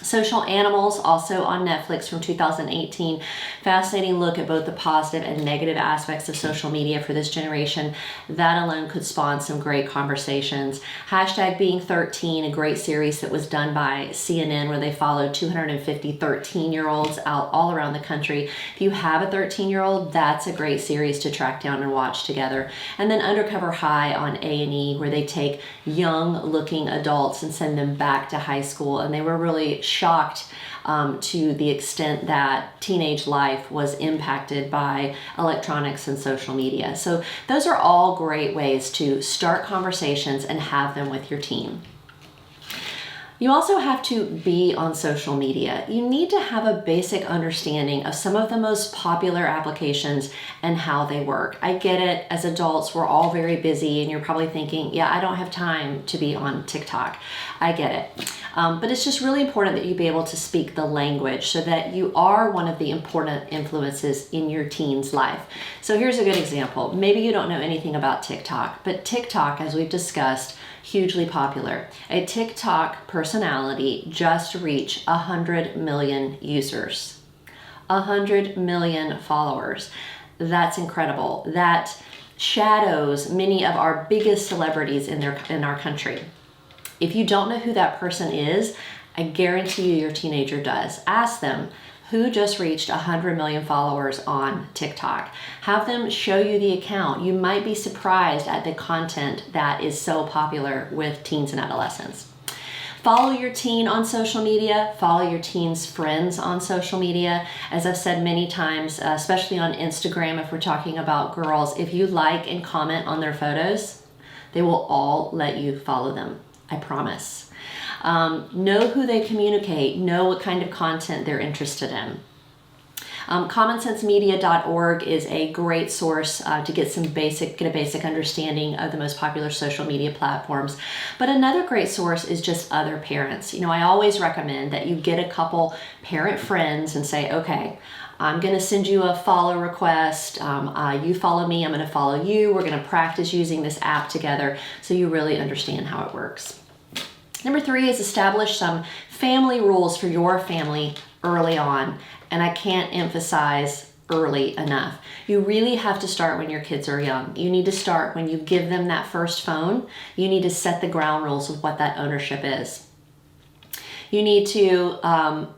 Social Animals, also on Netflix from 2018. Fascinating look at both the positive and negative aspects of social media for this generation. That alone could spawn some great conversations. Hashtag Being 13, a great series that was done by CNN where they followed 250 13-year-olds out all around the country. If you have a 13-year-old, that's a great series to track down and watch together. And then Undercover High on A&E, where they take young-looking adults and send them back to high school, and they were really shocked to the extent that teenage life was impacted by electronics and social media. So those are all great ways to start conversations and have them with your teen. You also have to be on social media. You need to have a basic understanding of some of the most popular applications and how they work. I get it, as adults, we're all very busy, and you're probably thinking, yeah, I don't have time to be on TikTok. I get it. But it's just really important that you be able to speak the language so that you are one of the important influences in your teen's life. So here's a good example. Maybe you don't know anything about TikTok, but TikTok, as we've discussed, hugely popular. A TikTok personality just reached 100 million users, 100 million followers. That's incredible. That shadows many of our biggest celebrities in our country. If you don't know who that person is, I guarantee you your teenager does. Ask them, who just reached 100 million followers on TikTok? Have them show you the account. You might be surprised at the content that is so popular with teens and adolescents. Follow your teen on social media, follow your teen's friends on social media. As I've said many times, especially on Instagram, if we're talking about girls, if you like and comment on their photos, they will all let you follow them, I promise. Know who they communicate, know what kind of content they're interested in. CommonSenseMedia.org is a great source to get a basic understanding of the most popular social media platforms. But another great source is just other parents. I always recommend that you get a couple parent friends and say, okay, I'm going to send you a follow request. You follow me, I'm going to follow you. We're going to practice using this app together so you really understand how it works. Number 3 is establish some family rules for your family early on. And I can't emphasize early enough. You really have to start when your kids are young. You need to start when you give them that first phone. You need to set the ground rules of what that ownership is. You need to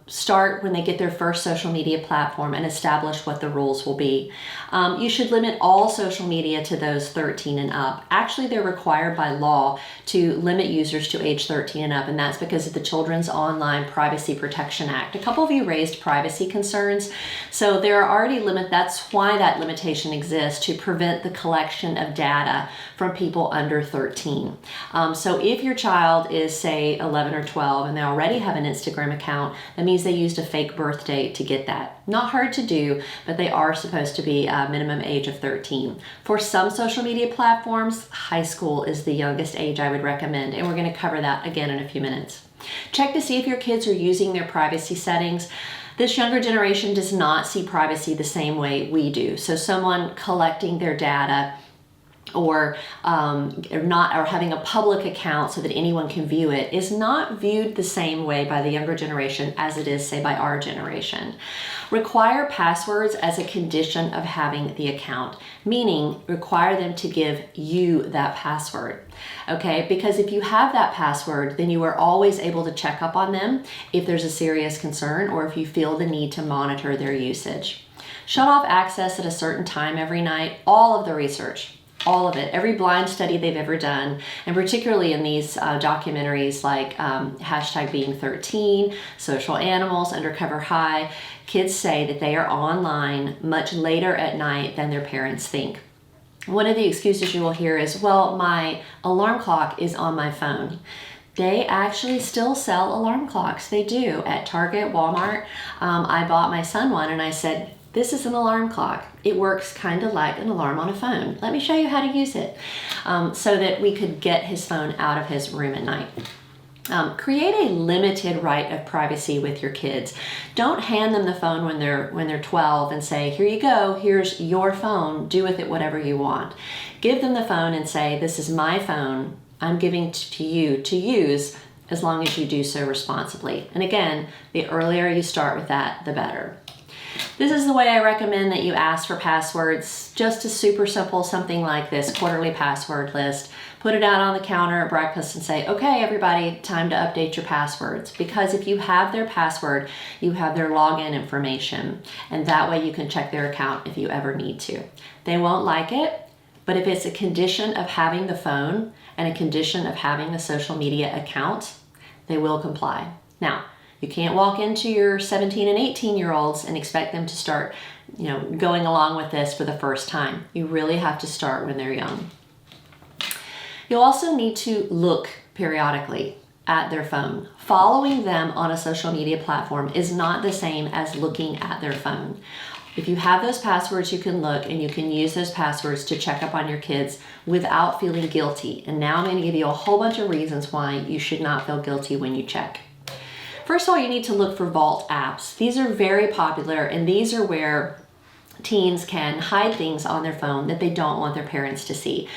start when they get their first social media platform and establish what the rules will be. You should limit all social media to those 13 and up. Actually, they're required by law to limit users to age 13 and up, and that's because of the Children's Online Privacy Protection Act. A couple of you raised privacy concerns, so there are already that's why that limitation exists, to prevent the collection of data from people under 13. So if your child is, say, 11 or 12 and they already have an Instagram account, that means they used a fake birth date to get that. Not hard to do, but they are supposed to be a minimum age of 13. For some social media platforms, high school is the youngest age I would recommend, and we're going to cover that again in a few minutes. Check to see if your kids are using their privacy settings. This younger generation does not see privacy the same way we do. So someone collecting their data or having a public account so that anyone can view it is not viewed the same way by the younger generation as it is, say, by our generation. Require passwords as a condition of having the account, meaning require them to give you that password. Okay, because if you have that password, then you are always able to check up on them if there's a serious concern or if you feel the need to monitor their usage. Shut off access at a certain time every night. All of the research, all of it, every blind study they've ever done, and particularly in these documentaries like #Being13, Social Animals, Undercover High, kids say that they are online much later at night than their parents think. One of the excuses you will hear is, well, my alarm clock is on my phone. They actually still sell alarm clocks. They do at Target, Walmart. I bought my son one and I said, this is an alarm clock. It works kind of like an alarm on a phone. Let me show you how to use it, so that we could get his phone out of his room at night. Create a limited right of privacy with your kids. Don't hand them the phone when they're 12 and say, here you go, here's your phone, do with it whatever you want. Give them the phone and say, this is my phone, I'm giving to you to use as long as you do so responsibly. And again, the earlier you start with that, the better. This is the way I recommend that you ask for passwords. Just a super simple something like this, quarterly password list. Put it out on the counter at breakfast and say, okay, everybody, time to update your passwords. Because if you have their password, you have their login information. And that way you can check their account if you ever need to. They won't like it, but if it's a condition of having the phone and a condition of having the social media account, they will comply. Now, you can't walk into your 17 and 18-year-olds and expect them to start, going along with this for the first time. You really have to start when they're young. You'll also need to look periodically at their phone. Following them on a social media platform is not the same as looking at their phone. If you have those passwords, you can look and you can use those passwords to check up on your kids without feeling guilty. And now I'm going to give you a whole bunch of reasons why you should not feel guilty when you check. First of all, you need to look for vault apps. These are very popular, and these are where teens can hide things on their phone that they don't want their parents to see.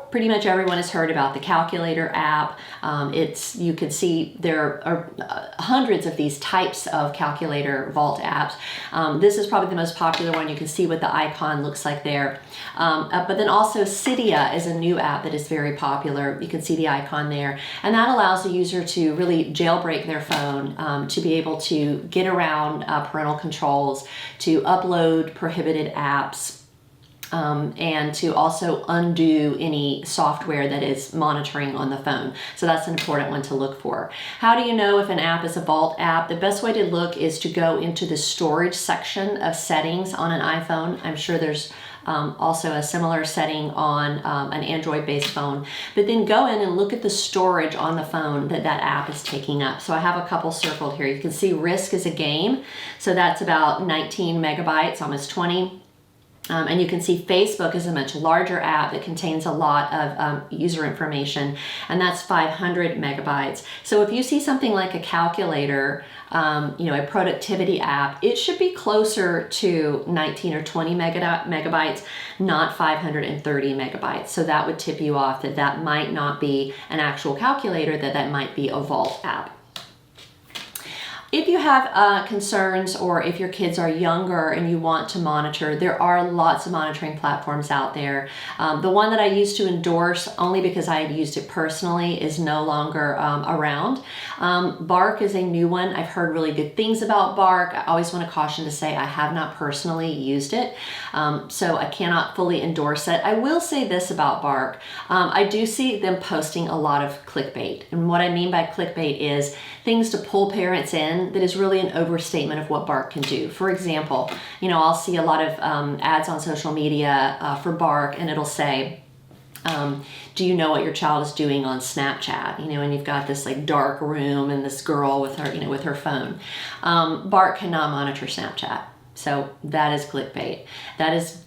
Pretty much everyone has heard about the calculator app. You can see there are hundreds of these types of calculator vault apps. This is probably the most popular one. You can see what the icon looks like there. But then also Cydia is a new app that is very popular. You can see the icon there. And that allows the user to really jailbreak their phone, to be able to get around parental controls, to upload prohibited apps, and to also undo any software that is monitoring on the phone. So that's an important one to look for. How do you know if an app is a vault app? The best way to look is to go into the storage section of settings on an iPhone. I'm sure there's also a similar setting on an Android-based phone. But then go in and look at the storage on the phone that that app is taking up. So I have a couple circled here. You can see Risk is a game. So that's about 19 megabytes, almost 20. And you can see Facebook is a much larger app that contains a lot of user information, and that's 500 megabytes. So if you see something like a calculator, a productivity app, it should be closer to 19 or 20 megabytes, not 530 megabytes. So that would tip you off that that might not be an actual calculator, that might be a vault app. If you have concerns, or if your kids are younger and you want to monitor, there are lots of monitoring platforms out there. The one that I used to endorse, only because I had used it personally, is no longer around. Bark is a new one. I've heard really good things about Bark. I always want to caution to say I have not personally used it, so I cannot fully endorse it. I will say this about Bark. I do see them posting a lot of clickbait. And what I mean by clickbait is things to pull parents in that is really an overstatement of what Bark can do. For example, I'll see a lot of ads on social media for Bark, and it'll say, do you know what your child is doing on Snapchat? And you've got this like dark room and this girl with her, with her phone. Bark cannot monitor Snapchat. So that is clickbait. That is,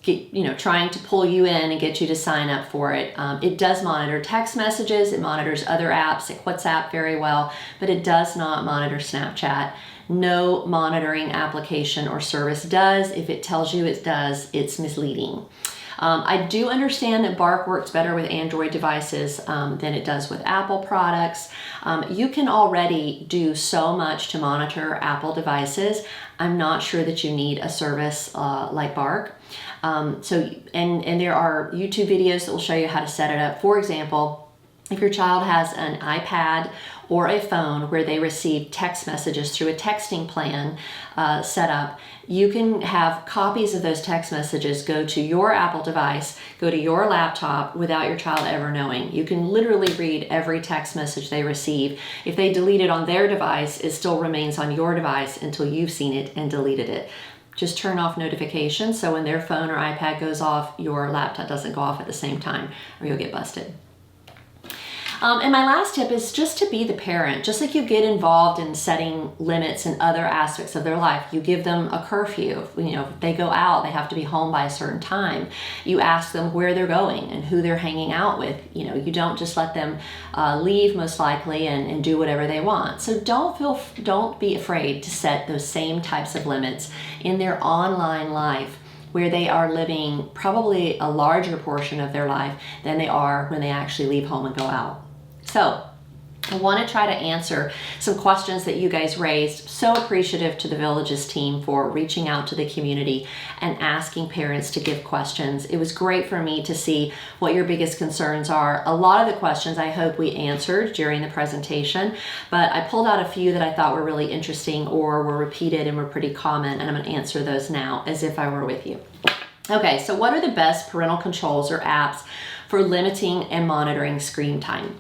trying to pull you in and get you to sign up for it. It does monitor text messages. It monitors other apps like WhatsApp very well, but it does not monitor Snapchat. No monitoring application or service does. If it tells you it does, it's misleading. I do understand that Bark works better with Android devices than it does with Apple products. You can already do so much to monitor Apple devices. I'm not sure that you need a service like Bark. And there are YouTube videos that will show you how to set it up. For example, if your child has an iPad or a phone where they receive text messages through a texting plan set up, you can have copies of those text messages go to your Apple device, go to your laptop without your child ever knowing. You can literally read every text message they receive. If they delete it on their device, it still remains on your device until you've seen it and deleted it. Just turn off notifications so when their phone or iPad goes off, your laptop doesn't go off at the same time, or you'll get busted. And my last tip is just to be the parent. Just like you get involved in setting limits in other aspects of their life, you give them a curfew. If they go out, they have to be home by a certain time. You ask them where they're going and who they're hanging out with. You don't just let them leave, most likely, and do whatever they want. So don't be afraid to set those same types of limits in their online life, where they are living probably a larger portion of their life than they are when they actually leave home and go out. So I want to try to answer some questions that you guys raised. So appreciative to the Villages team for reaching out to the community and asking parents to give questions. It was great for me to see what your biggest concerns are. A lot of the questions I hope we answered during the presentation, but I pulled out a few that I thought were really interesting or were repeated and were pretty common, and I'm going to answer those now as if I were with you. Okay, so what are the best parental controls or apps for limiting and monitoring screen time?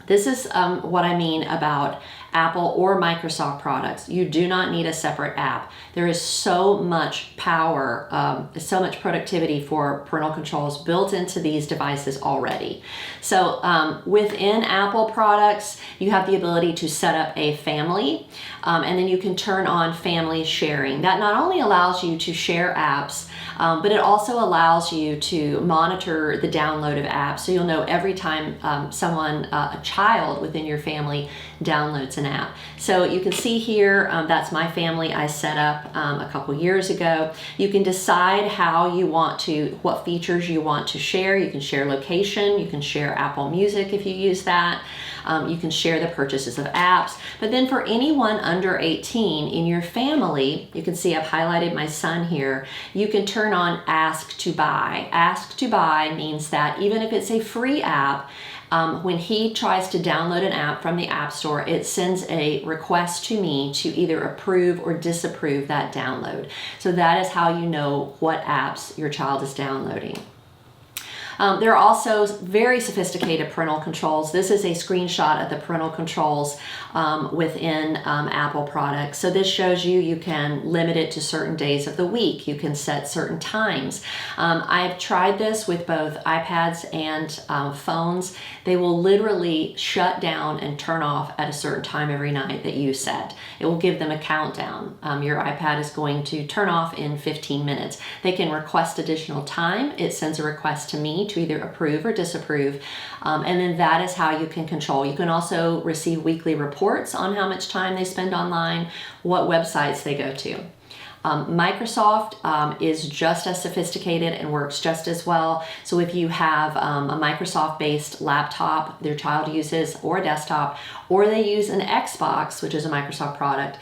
This is what I mean about Apple or Microsoft products. You do not need a separate app. There is so much power, so much productivity for parental controls built into these devices already. So within Apple products, you have the ability to set up a family, and then you can turn on family sharing. That not only allows you to share apps, but it also allows you to monitor the download of apps. So you'll know every time a child within your family downloads an app. So you can see here, that's my family I set up a couple years ago. You can decide what features you want to share. You can share location, you can share Apple Music if you use that. You can share the purchases of apps. But then for anyone under 18 in your family, you can see I've highlighted my son here, you can turn on Ask to Buy. Ask to Buy means that even if it's a free app, When he tries to download an app from the App Store, it sends a request to me to either approve or disapprove that download. So that is how you know what apps your child is downloading. There are also very sophisticated parental controls. This is a screenshot of the parental controls within Apple products. So this shows you can limit it to certain days of the week. You can set certain times. I've tried this with both iPads and phones. They will literally shut down and turn off at a certain time every night that you set. It will give them a countdown. Your iPad is going to turn off in 15 minutes. They can request additional time. It sends a request to me to either approve or disapprove. And then that is how you can control. You can also receive weekly reports on how much time they spend online, what websites they go to. Microsoft is just as sophisticated and works just as well. So if you have a Microsoft-based laptop their child uses, or a desktop, or they use an Xbox, which is a Microsoft product,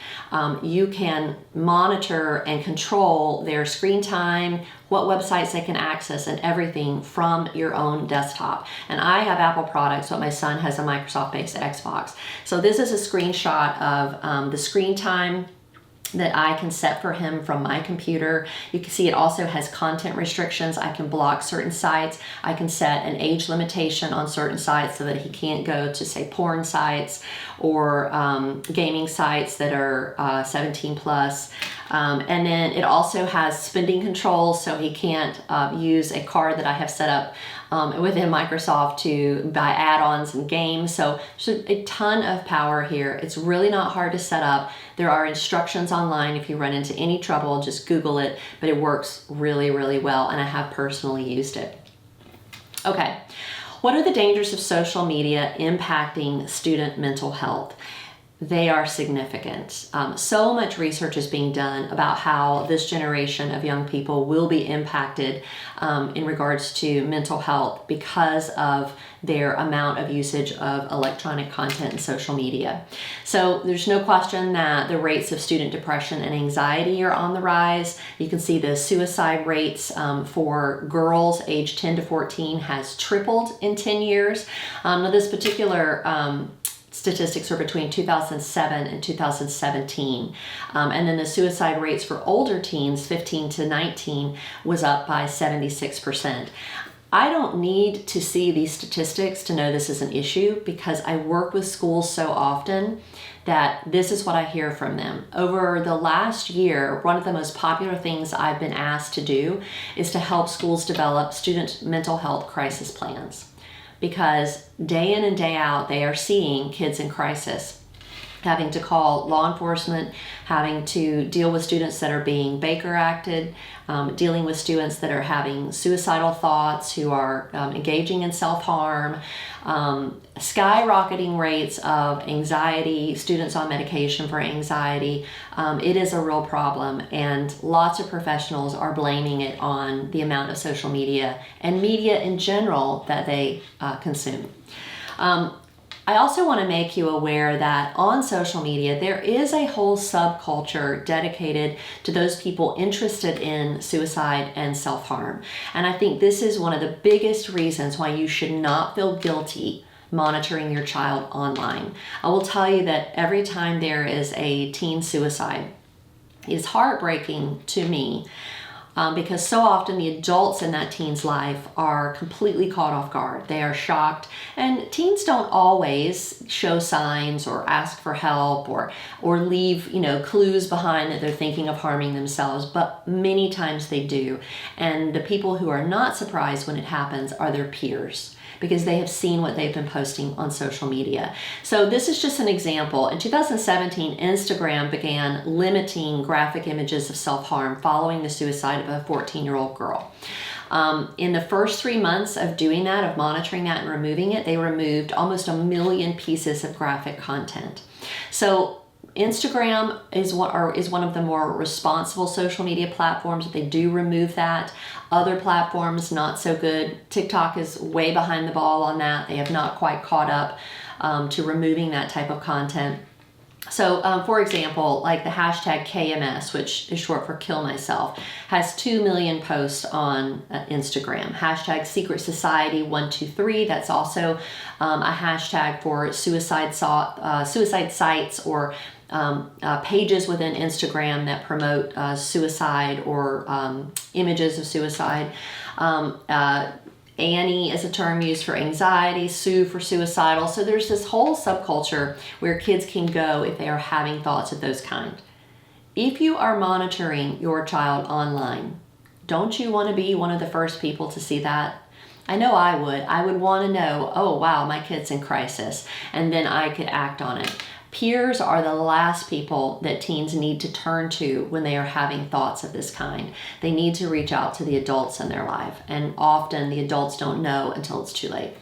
you can monitor and control their screen time, what websites they can access, and everything from your own desktop. And I have Apple products, but my son has a Microsoft-based Xbox. So this is a screenshot of the screen time that I can set for him from my computer. You can see it also has content restrictions. I can block certain sites. I can set an age limitation on certain sites so that he can't go to, say, porn sites or gaming sites that are 17 plus. And then it also has spending controls, so he can't use a card that I have set up within Microsoft to buy add-ons and games. So there's a ton of power here. It's really not hard to set up. There are instructions online. If you run into any trouble, just Google it, but it works really, really well, and I have personally used it. Okay, what are the dangers of social media impacting student mental health? They are significant. So much research is being done about how this generation of young people will be impacted in regards to mental health because of their amount of usage of electronic content and social media. So there's no question that the rates of student depression and anxiety are on the rise. You can see the suicide rates for girls aged 10 to 14 has tripled in 10 years. Now this particular statistics are between 2007 and 2017. And then the suicide rates for older teens, 15 to 19, was up by 76%. I don't need to see these statistics to know this is an issue, because I work with schools so often that this is what I hear from them. Over the last year, one of the most popular things I've been asked to do is to help schools develop student mental health crisis plans. Because day in and day out, they are seeing kids in crisis, having to call law enforcement, having to deal with students that are being Baker acted, dealing with students that are having suicidal thoughts, who are engaging in self-harm, skyrocketing rates of anxiety, students on medication for anxiety. It is a real problem, and lots of professionals are blaming it on the amount of social media and media in general that they consume. I also want to make you aware that on social media, there is a whole subculture dedicated to those people interested in suicide and self-harm. And I think this is one of the biggest reasons why you should not feel guilty monitoring your child online. I will tell you that every time there is a teen suicide, it is heartbreaking to me. Because so often the adults in that teen's life are completely caught off guard. They are shocked, and teens don't always show signs or ask for help or leave, clues behind that they're thinking of harming themselves, but many times they do. And the people who are not surprised when it happens are their peers, because they have seen what they've been posting on social media. So this is just an example. In 2017, Instagram began limiting graphic images of self-harm following the suicide of a 14-year-old girl. In the first 3 months of doing that, of monitoring that and removing it, they removed almost 1 million pieces of graphic content. So Instagram is one of the more responsible social media platforms. They do remove that. Other platforms, not so good. TikTok is way behind the ball on that. They have not quite caught up to removing that type of content. So, for example, like the hashtag KMS, which is short for Kill Myself, has 2 million posts on Instagram. Hashtag Secret Society 123, that's also a hashtag for suicide sites or pages within Instagram that promote suicide or images of suicide. Annie is a term used for anxiety, Sue for suicidal. So there's this whole subculture where kids can go if they are having thoughts of those kind. If you are monitoring your child online, don't you want to be one of the first people to see that? I know I would. I would want to know, oh wow, my kid's in crisis, and then I could act on it. Peers are the last people that teens need to turn to when they are having thoughts of this kind. They need to reach out to the adults in their life, and often the adults don't know until it's too late.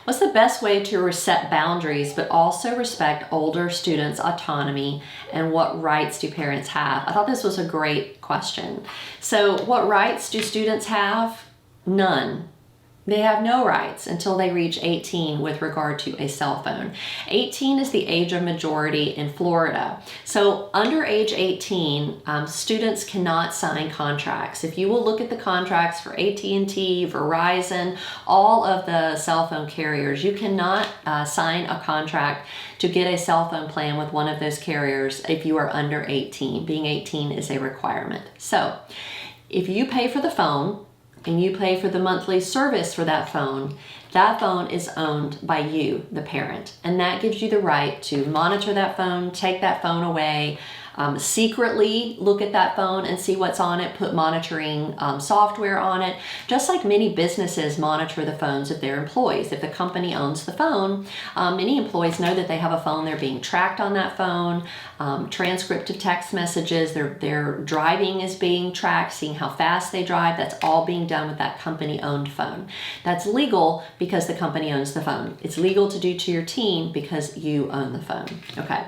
What's the best way to set boundaries but also respect older students' autonomy, and what rights do parents have? I thought this was a great question. So what rights do students have? None. They have no rights until they reach 18 with regard to a cell phone. 18 is the age of majority in Florida. So under age 18, students cannot sign contracts. If you will look at the contracts for AT&T, Verizon, all of the cell phone carriers, you cannot sign a contract to get a cell phone plan with one of those carriers if you are under 18. Being 18 is a requirement. So if you pay for the phone, and you pay for the monthly service for that phone is owned by you, the parent. And that gives you the right to monitor that phone, take that phone away, secretly look at that phone and see what's on it, put monitoring software on it, just like many businesses monitor the phones of their employees. If the company owns the phone, many employees know that they have a phone, they're being tracked on that phone, transcript of text messages, their driving is being tracked, seeing how fast they drive, that's all being done with that company-owned phone. That's legal because the company owns the phone. It's legal to do to your teen because you own the phone, okay?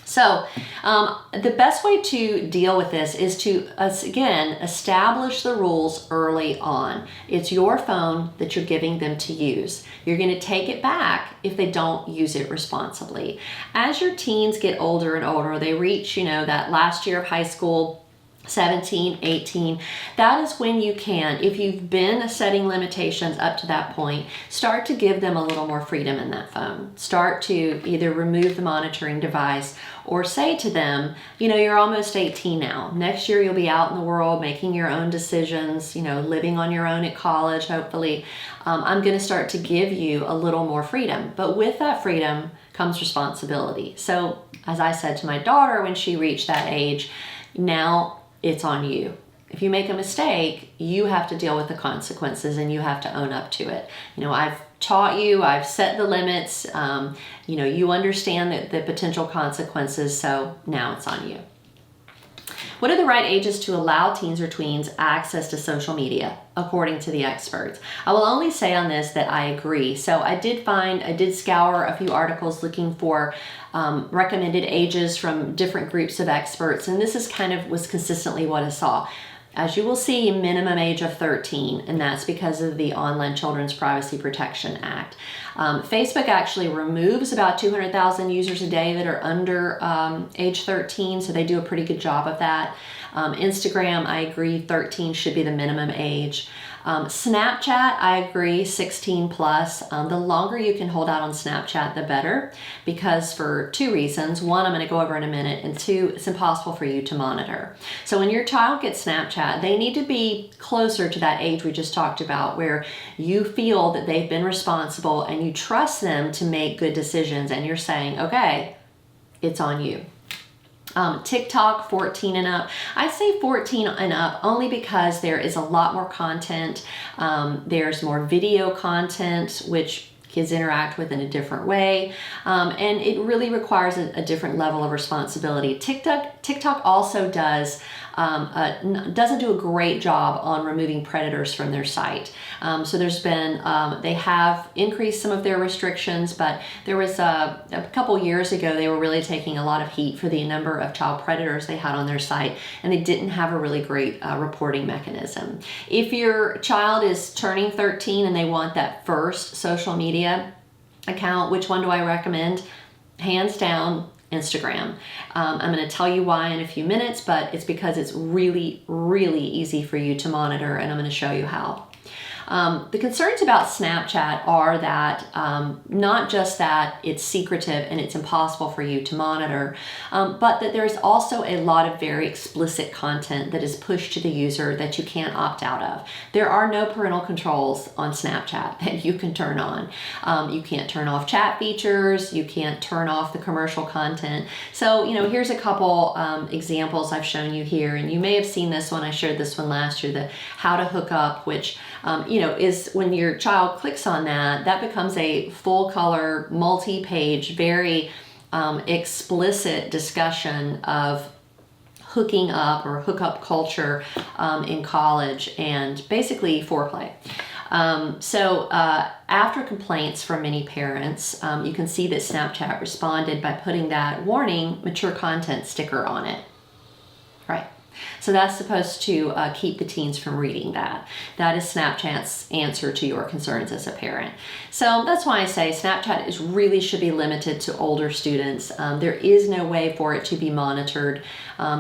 So the best way to deal with this is to, again, establish the rules early on. It's your phone that you're giving them to use. You're going to take it back if they don't use it responsibly. As your teens get older and older, they reach, that last year of high school, 17, 18, that is when you can, if you've been setting limitations up to that point, start to give them a little more freedom in that phone. Start to either remove the monitoring device or say to them, you're almost 18 now. Next year you'll be out in the world making your own decisions, living on your own at college, hopefully. I'm going to start to give you a little more freedom. But with that freedom comes responsibility. So as I said to my daughter when she reached that age, now it's on you. If you make a mistake, you have to deal with the consequences and you have to own up to it. I've taught you, I've set the limits, you understand the potential consequences, so now it's on you. What are the right ages to allow teens or tweens access to social media, according to the experts? I will only say on this that I agree. So I did scour a few articles looking for recommended ages from different groups of experts, and this is was consistently what I saw. As you will see, minimum age of 13, and that's because of the Online Children's Privacy Protection Act. Facebook actually removes about 200,000 users a day that are under age 13, so they do a pretty good job of that. Instagram, I agree, 13 should be the minimum age. Snapchat, I agree, 16 plus. The longer you can hold out on Snapchat, the better, because for two reasons. One, I'm going to go over in a minute, and two, it's impossible for you to monitor. So when your child gets Snapchat, they need to be closer to that age we just talked about, where you feel that they've been responsible and you trust them to make good decisions, and you're saying, okay, it's on you. TikTok, 14 and up. I say 14 and up only because there is a lot more content. There's more video content, which kids interact with in a different way. And it really requires a different level of responsibility. TikTok also doesn't do a great job on removing predators from their site. So there's been, they have increased some of their restrictions, but there was a couple years ago, they were really taking a lot of heat for the number of child predators they had on their site, and they didn't have a really great reporting mechanism. If your child is turning 13 and they want that first social media account, which one do I recommend? hands down, Instagram. I'm going to tell you why in a few minutes, but it's because it's really, really easy for you to monitor, and I'm going to show you how. The concerns about Snapchat are that not just that it's secretive and it's impossible for you to monitor, but that there's also a lot of very explicit content that is pushed to the user that you can't opt out of. There are no parental controls on Snapchat that you can turn on. You can't turn off chat features, you can't turn off the commercial content. So, here's a couple examples I've shown you here, and you may have seen this one. I shared this one last year, the how to hook up, which is when your child clicks on that becomes a full color, multi-page, very explicit discussion of hooking up or hookup culture in college and basically foreplay. After complaints from many parents, you can see that Snapchat responded by putting that warning mature content sticker on it. Right. So that's supposed to keep the teens from reading that. That is Snapchat's answer to your concerns as a parent. So that's why I say Snapchat really should be limited to older students. There is no way for it to be monitored.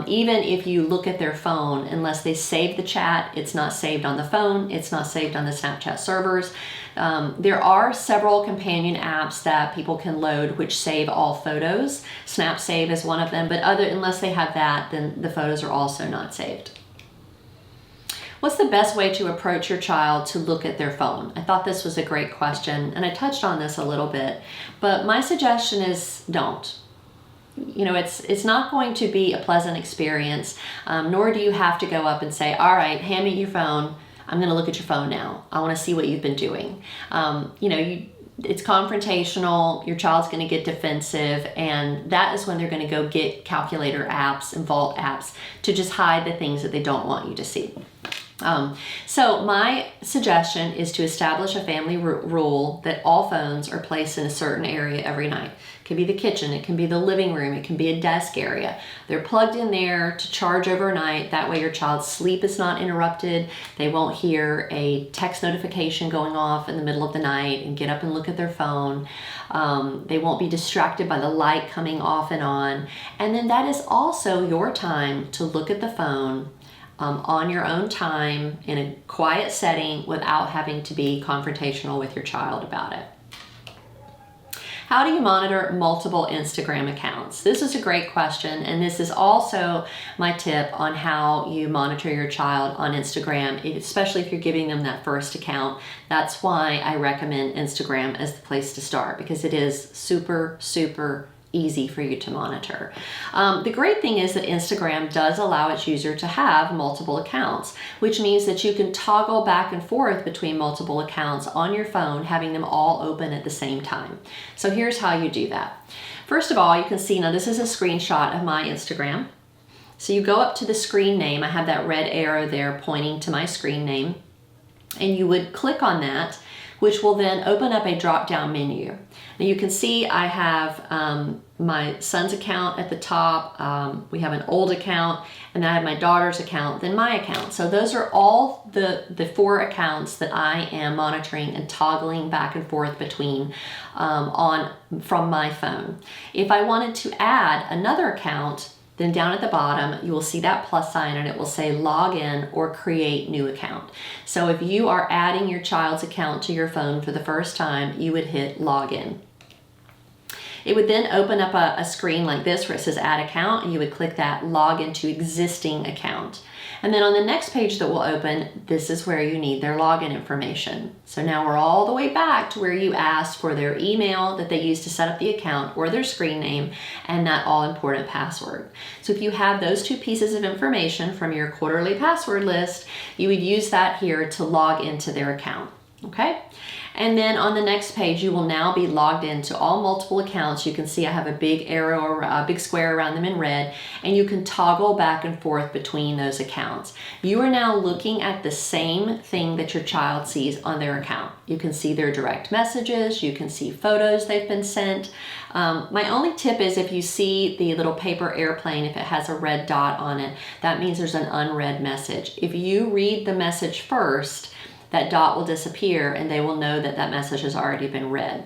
Even if you look at their phone, unless they save the chat, it's not saved on the phone, it's not saved on the Snapchat servers. There are several companion apps that people can load which save all photos. SnapSave is one of them, but unless they have that, then the photos are also not saved. What's the best way to approach your child to look at their phone? I thought this was a great question, and I touched on this a little bit, but my suggestion is don't. It's not going to be a pleasant experience, nor do you have to go up and say, all right, hand me your phone. I'm going to look at your phone now. I want to see what you've been doing. It's confrontational. Your child's going to get defensive, and that is when they're going to go get calculator apps and vault apps to just hide the things that they don't want you to see. So my suggestion is to establish a family rule that all phones are placed in a certain area every night. It can be the kitchen, it can be the living room, it can be a desk area. They're plugged in there to charge overnight. That way your child's sleep is not interrupted. They won't hear a text notification going off in the middle of the night and get up and look at their phone. They won't be distracted by the light coming off and on. And then that is also your time to look at the phone on your own time in a quiet setting without having to be confrontational with your child about it. How do you monitor multiple Instagram accounts? This is a great question, and this is also my tip on how you monitor your child on Instagram, especially if you're giving them that first account. That's why I recommend Instagram as the place to start, because it is super, super easy for you to monitor. The great thing is that Instagram does allow its user to have multiple accounts, which means that you can toggle back and forth between multiple accounts on your phone, having them all open at the same time. So here's how you do that. First of all, you can see, now this is a screenshot of my Instagram. So you go up to the screen name. I have that red arrow there pointing to my screen name, and you would click on that, which will then open up a drop-down menu. Now you can see I have my son's account at the top, we have an old account, and then I have my daughter's account, then my account. So those are all the 4 accounts that I am monitoring and toggling back and forth between from my phone. If I wanted to add another account, then down at the bottom, you will see that plus sign and it will say log in or create new account. So if you are adding your child's account to your phone for the first time, you would hit log in. It would then open up a screen like this where it says add account, and you would click that log into existing account. And then on the next page that will open, this is where you need their login information. So now we're all the way back to where you asked for their email that they used to set up the account, or their screen name, and that all-important password. So if you have those 2 pieces of information from your quarterly password list, you would use that here to log into their account, okay? And then on the next page, you will now be logged into all multiple accounts. You can see I have a big arrow or a big square around them in red, and you can toggle back and forth between those accounts. You are now looking at the same thing that your child sees on their account. You can see their direct messages, you can see photos they've been sent. My only tip is if you see the little paper airplane, if it has a red dot on it, that means there's an unread message. If you read the message first, that dot will disappear and they will know that that message has already been read.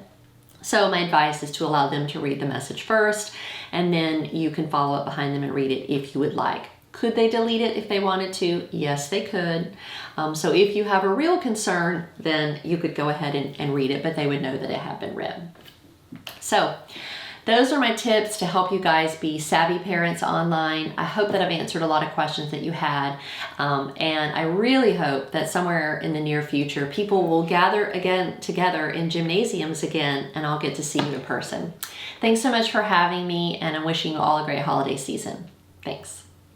So my advice is to allow them to read the message first, and then you can follow up behind them and read it if you would like. Could they delete it if they wanted to? Yes, they could. So if you have a real concern, then you could go ahead and read it, but they would know that it had been read. So those are my tips to help you guys be savvy parents online. I hope that I've answered a lot of questions that you had. And I really hope that somewhere in the near future, people will gather again together in gymnasiums again, and I'll get to see you in person. Thanks so much for having me, and I'm wishing you all a great holiday season. Thanks.